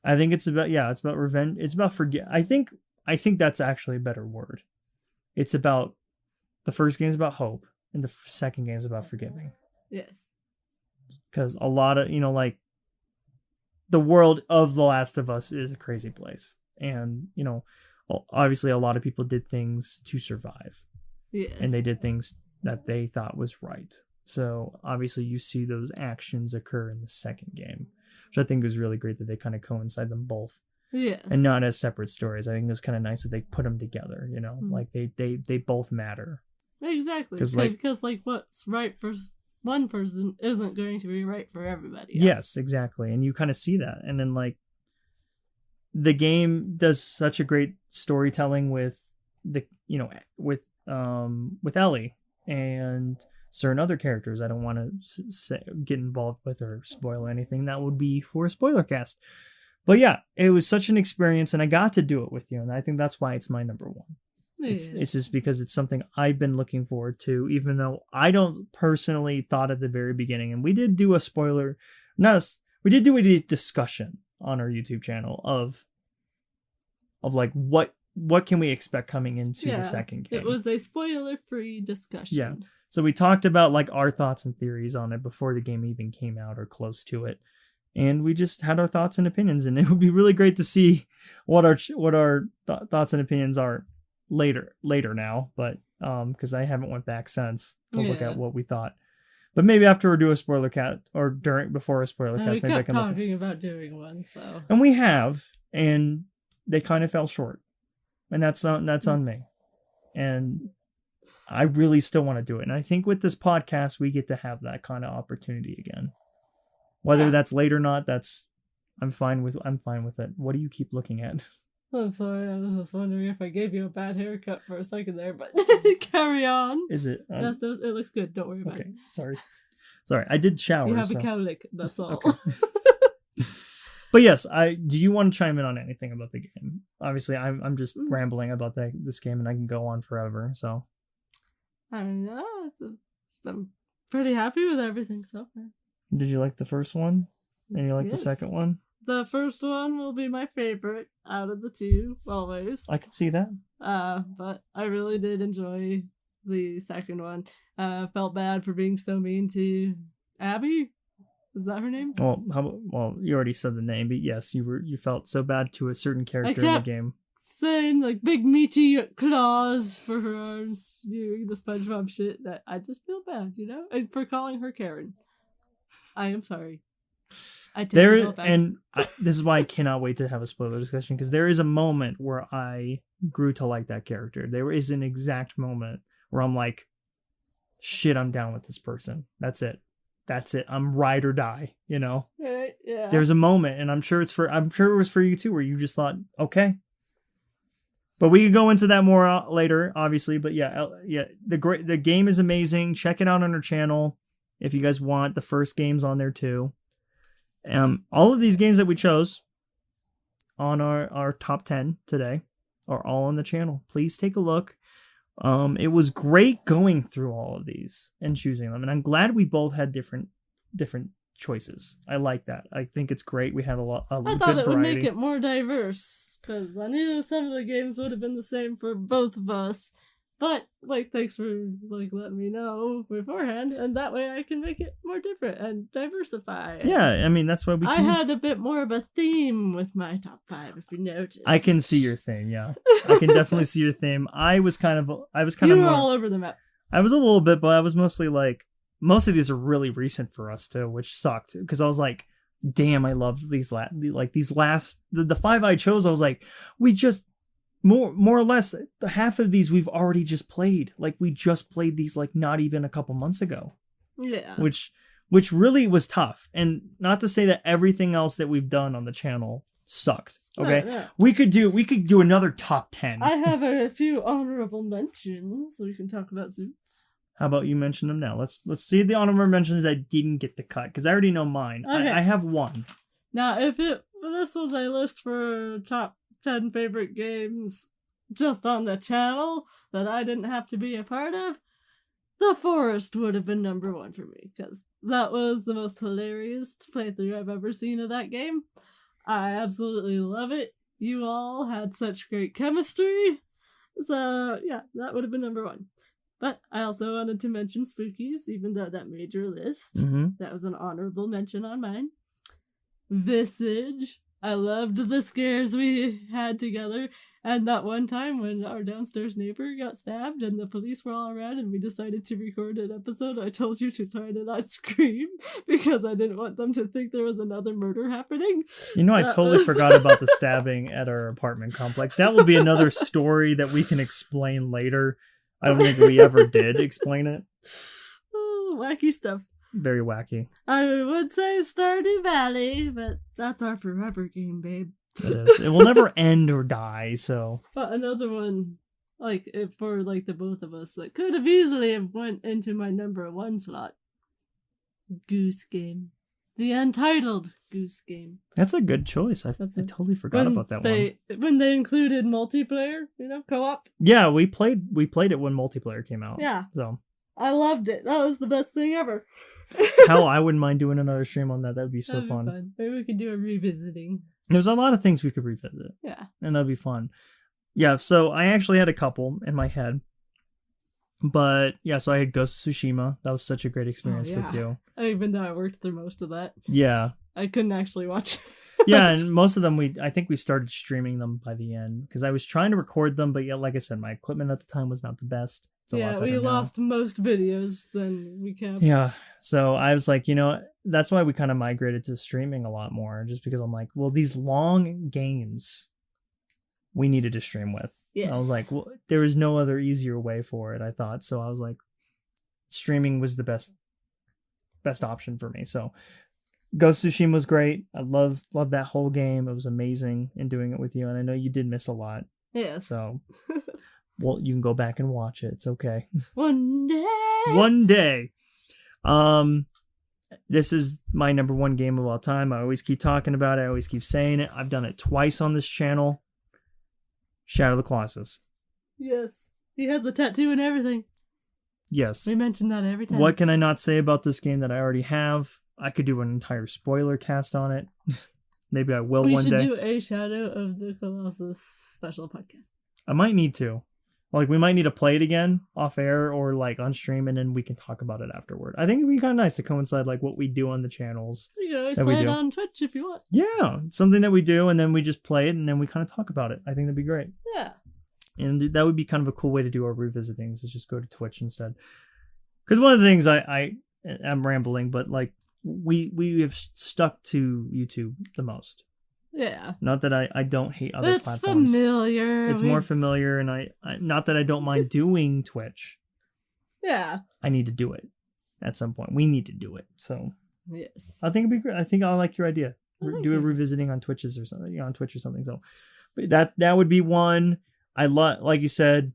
I think it's about revenge. It's about I think that's actually a better word. It's about, the first game is about hope, and the second game is about forgiving. Yes. Because a lot of, like, the world of The Last of Us is a crazy place. And, obviously a lot of people did things to survive. Yes. And they did things that they thought was right. So obviously you see those actions occur in the second game, which I think was really great that they kind of coincide them both. Yes. And not as separate stories. I think it was kind of nice that they put them together, like they both matter. Exactly. Because what's right for one person isn't going to be right for everybody else. Yes, exactly. And you kind of see that. And then like the game does such a great storytelling with with Ellie and certain other characters. I don't want to get involved with or spoil anything. That would be for a spoiler cast. But yeah, it was such an experience, and I got to do it with you, and I think that's why it's my number one. Yeah. It's just because it's something I've been looking forward to, even though I don't personally thought at the very beginning. And we did do a we did do a discussion on our YouTube channel of like what can we expect coming into the second game. It was a spoiler-free discussion. Yeah. So we talked about like our thoughts and theories on it before the game even came out or close to it. And we just had our thoughts and opinions, and it would be really great to see what our thoughts and opinions are later now, but because I haven't went back since to look at what we thought. But maybe after we do a spoiler cast, or before a spoiler cast, we maybe I kept can talking about doing one. So, and we have, and they kind of fell short, and that's on me. And I really still want to do it, and I think with this podcast we get to have that kind of opportunity again. Whether that's late or not, I'm fine with it. What do you keep looking at? I'm sorry, I was just wondering if I gave you a bad haircut for a second there, but carry on. Is it? Yes, it looks good. Don't worry about it. Sorry. I did shower. You have a cowlick, that's all. Okay. But yes, do you want to chime in on anything about the game? Obviously, I'm just rambling about this game, and I can go on forever. So I don't know. I'm pretty happy with everything so far. Did you like the first one? And you like the second one? The first one will be my favorite out of the two, always. I could see that. But I really did enjoy the second one. Felt bad for being so mean to Abby. Is that her name? Well, you already said the name, but yes, you felt so bad to a certain character in the game. Saying like big meaty claws for her arms, doing the SpongeBob shit. That I just feel bad, and for calling her Karen. I am sorry. I take it all back. And this is why I cannot wait to have a spoiler discussion, because there is a moment where I grew to like that character. There is an exact moment where I'm like, shit, I'm down with this person. That's it. I'm ride or die, Right, yeah. There's a moment, and I'm sure it was for you too, where you just thought, okay. But we could go into that more later, obviously. But yeah, the game is amazing. Check it out on our channel if you guys want. The first game's on there too. All of these games that we chose on our top 10 today are all on the channel. Please take a look. It was great going through all of these and choosing them, and I'm glad we both had different choices. I like that. I think it's great. We had a good variety. I thought it would make it more diverse, because I knew some of the games would have been the same for both of us. But, thanks for, letting me know beforehand, and that way I can make it more different and diversify. Yeah, I mean, that's why I had a bit more of a theme with my top 5, if you noticed. I can see your theme, yeah. I can definitely see your theme. I was kind of you were all over the map. I was a little bit, but I was mostly most of these are really recent for us too, which sucked, because I was like, damn, I loved these the 5 I chose. I was like, we just... More or less, half of these we've already just played. We just played these not even a couple months ago. Yeah. Which really was tough. And not to say that everything else that we've done on the channel sucked. Okay, Yeah. we could do another top 10. I have a few honorable mentions we can talk about soon. How about you mention them now? Let's see the honorable mentions that didn't get the cut, because I already know mine. Okay. I have one. Now, if this was a list for top 10 favorite games just on the channel that I didn't have to be a part of, The Forest would have been number one for me, because that was the most hilarious playthrough I've ever seen of that game. I absolutely love it. You all had such great chemistry. So, yeah, that would have been number one. But I also wanted to mention Spookies, even though that made your list. Mm-hmm. That was an honorable mention on mine. Visage. I loved the scares we had together. And that one time when our downstairs neighbor got stabbed and the police were all around and we decided to record an episode, I told you to try to not scream because I didn't want them to think there was another murder happening. You know, I totally forgot about the stabbing at our apartment complex. That will be another story that we can explain later. I don't think we ever did explain it. Oh, wacky stuff. Very wacky. I would say Stardew Valley, but that's our forever game, babe. It is. It will never end or die, so. But another one, for the both of us, that could have easily have went into my number one slot. Goose Game. The Untitled Goose Game. That's a good choice. I totally forgot about that one. When they included multiplayer, co-op. Yeah, we played it when multiplayer came out. Yeah. So I loved it. That was the best thing ever. Hell, I wouldn't mind doing another stream on that. That would be so fun. Maybe we could do a revisiting. There's a lot of things we could revisit. Yeah. And that'd be fun. Yeah, so I actually had a couple in my head. But yeah, so I had Ghost of Tsushima. That was such a great experience with you. Even though I worked through most of that. Yeah. I couldn't actually watch. Yeah, and most of them I think we started streaming them by the end because I was trying to record them, but yeah, like I said, my equipment at the time was not the best. Yeah, we lost most videos than we kept. Yeah, so I was like, that's why we kind of migrated to streaming a lot more, just because I'm like, well, these long games we needed to stream with. Yes. I was like, well, there was no other easier way for it, I thought. So I was like, streaming was the best option for me. So Ghost of Tsushima was great. I love that whole game. It was amazing in doing it with you, and I know you did miss a lot. Yeah. So, well, you can go back and watch it. It's okay. One day. This is my number one game of all time. I always keep talking about it. I always keep saying it. I've done it twice on this channel. Shadow of the Colossus. Yes. He has a tattoo and everything. Yes. We mention that every time. What can I not say about this game that I already have? I could do an entire spoiler cast on it. Maybe I will one day. We should do a Shadow of the Colossus special podcast. I might need to. We might need to play it again off air or on stream, and then we can talk about it afterward. I think it'd be kind of nice to coincide what we do on the channels. You can always play it on Twitch if you want. Yeah, something that we do, and then we just play it, and then we kind of talk about it. I think that'd be great. Yeah. And that would be kind of a cool way to do our revisitings, is just go to Twitch instead. Because one of the things I'm rambling, but we have stuck to YouTube the most. Yeah. Not that I don't hate other platforms. It's familiar. It's more familiar, and I not that I don't mind doing Twitch. Yeah. I need to do it at some point. We need to do it. So yes. I think it'd be great. I think I like your idea. Do a revisiting on Twitches or something, on Twitch or something. So but that would be one. I like you said,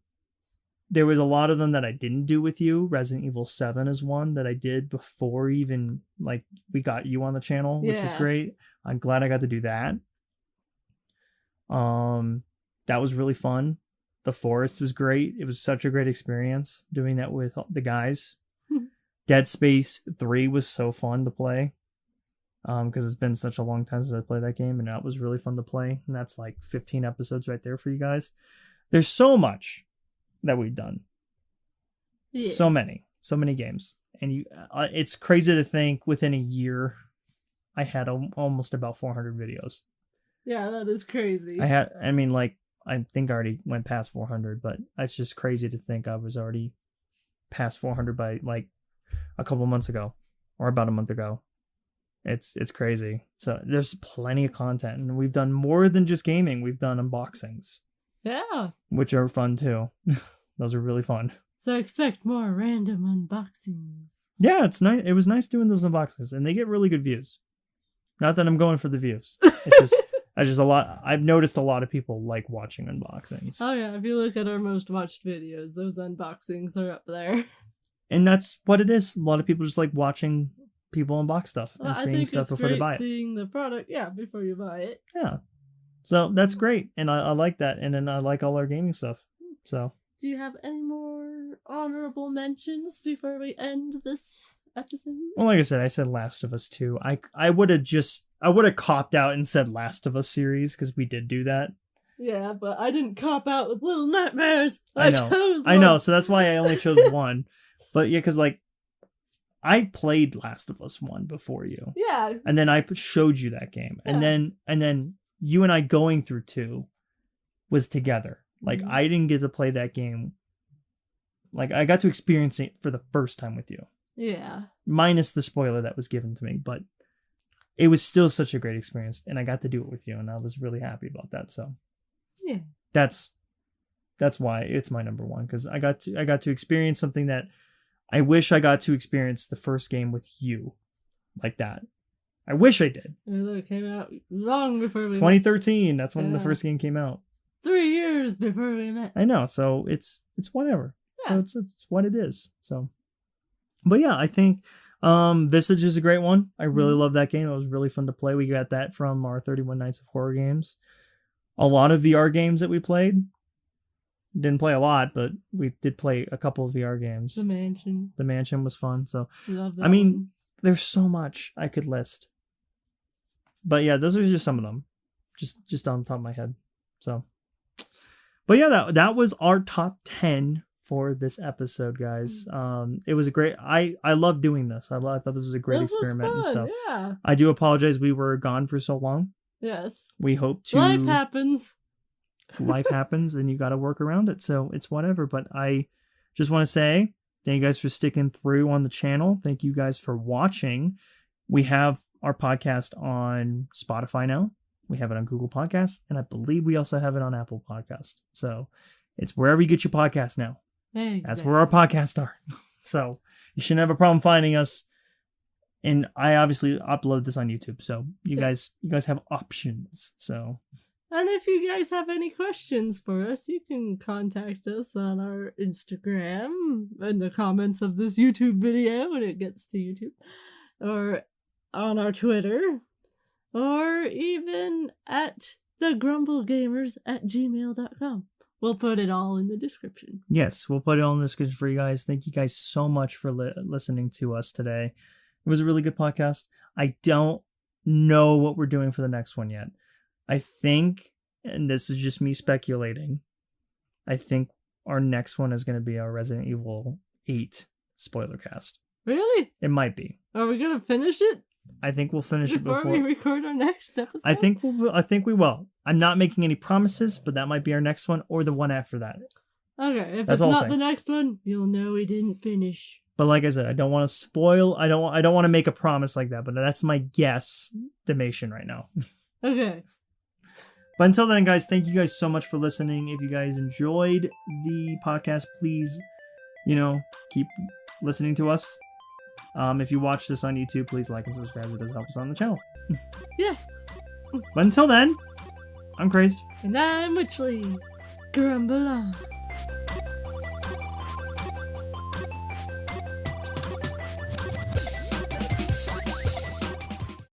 there was a lot of them that I didn't do with you. Resident Evil 7 is one that I did before even we got you on the channel, which was great. I'm glad I got to do that. That was really fun. The Forest was great. It was such a great experience doing that with the guys. Dead Space 3 was so fun to play. Because it's been such a long time since I played that game, and that was really fun to play. And that's 15 episodes right there for you guys. There's so much that we've done. Yes. So many games. And it's crazy to think within a year I had almost about 400 videos. Yeah, that is crazy. I think I already went past 400, but it's just crazy to think I was already past 400 by a couple months ago or about a month ago. It's crazy. So there's plenty of content, and we've done more than just gaming. We've done unboxings. Yeah. Which are fun too. Those are really fun. So expect more random unboxings. Yeah, it's nice. It was nice doing those unboxings, and they get really good views. Not that I'm going for the views. It's just I just I've noticed a lot of people like watching unboxings. Oh yeah, if you look at our most watched videos, those unboxings are up there. And that's what it is. A lot of people just like watching people unbox stuff and seeing stuff before they buy it. Seeing the product, before you buy it. Yeah. So that's great. And I like that. And then I like all our gaming stuff. So. Do you have any more honorable mentions before we end this episode? Well, like I said Last of Us 2. I would have copped out and said Last of Us series because we did do that. Yeah, but I didn't cop out with Little Nightmares. I know. So that's why I only chose one. But yeah, because like I played Last of Us 1 before you. Yeah. And then I showed you that game. Yeah. And then you and I going through 2 was together. Like I didn't get to play that game. Like I got to experience it for the first time with you. Yeah. Minus the spoiler that was given to me, but it was still such a great experience and I got to do it with you and I was really happy about that. So yeah. That's why it's my number 1 because I got to experience something that I wish I got to experience the first game with you like that. I wish I did. It came out long before we 2013. That's when the first game came out. 3 years before we met. I know. So it's whatever. Yeah. So it's what it is. So, but yeah, I think Visage is a great one. I really love that game. It was really fun to play. We got that from our 31 Nights of Horror games. A lot of VR games that we played. Didn't play a lot, but we did play a couple of VR games. The Mansion was fun. So, love that one. There's so much I could list. But yeah, those are just some of them. Just on the top of my head. So, but yeah, that was our top 10 for this episode, guys. It was a great. I love doing this. I thought this was a great experiment and stuff. Yeah. I do apologize we were gone for so long. Yes. We hope to. Life happens. Life happens and you got to work around it. So it's whatever. But I just want to say thank you guys for sticking through on the channel. Thank you guys for watching. We have our podcast on Spotify now. We have it on Google Podcast. And I believe we also have it on Apple Podcast. So it's wherever you get your podcast now. Exactly. That's where our podcasts are. So you shouldn't have a problem finding us. And I obviously upload this on YouTube. So you guys have options. So. And if you guys have any questions for us, you can contact us on our Instagram in the comments of this YouTube video when it gets to YouTube, or on our Twitter, or even at thegrumblegamers@gmail.com. We'll put it all in the description. Yes, we'll put it all in the description for you guys. Thank you guys so much for listening to us today. It was a really good podcast. I don't know what we're doing for the next one yet. I think, and this is just me speculating, I think our next one is going to be our Resident Evil 8 spoiler cast. Really? It might be. Are we going to finish it? I think we'll finish it before we record our next episode. I think we will. I'm not making any promises, but that might be our next one or the one after that. Okay, if it's not the next one, you'll know we didn't finish. But like I said, I don't want to spoil. I don't want to make a promise like that, but that's my guesstimation right now. Okay. But until then, guys, thank you guys so much for listening. If you guys enjoyed the podcast, please, keep listening to us. If you watch this on YouTube, please like and subscribe. It does help us on the channel. Yes. But until then, I'm Crazed. And I'm Witchley. Grumble on.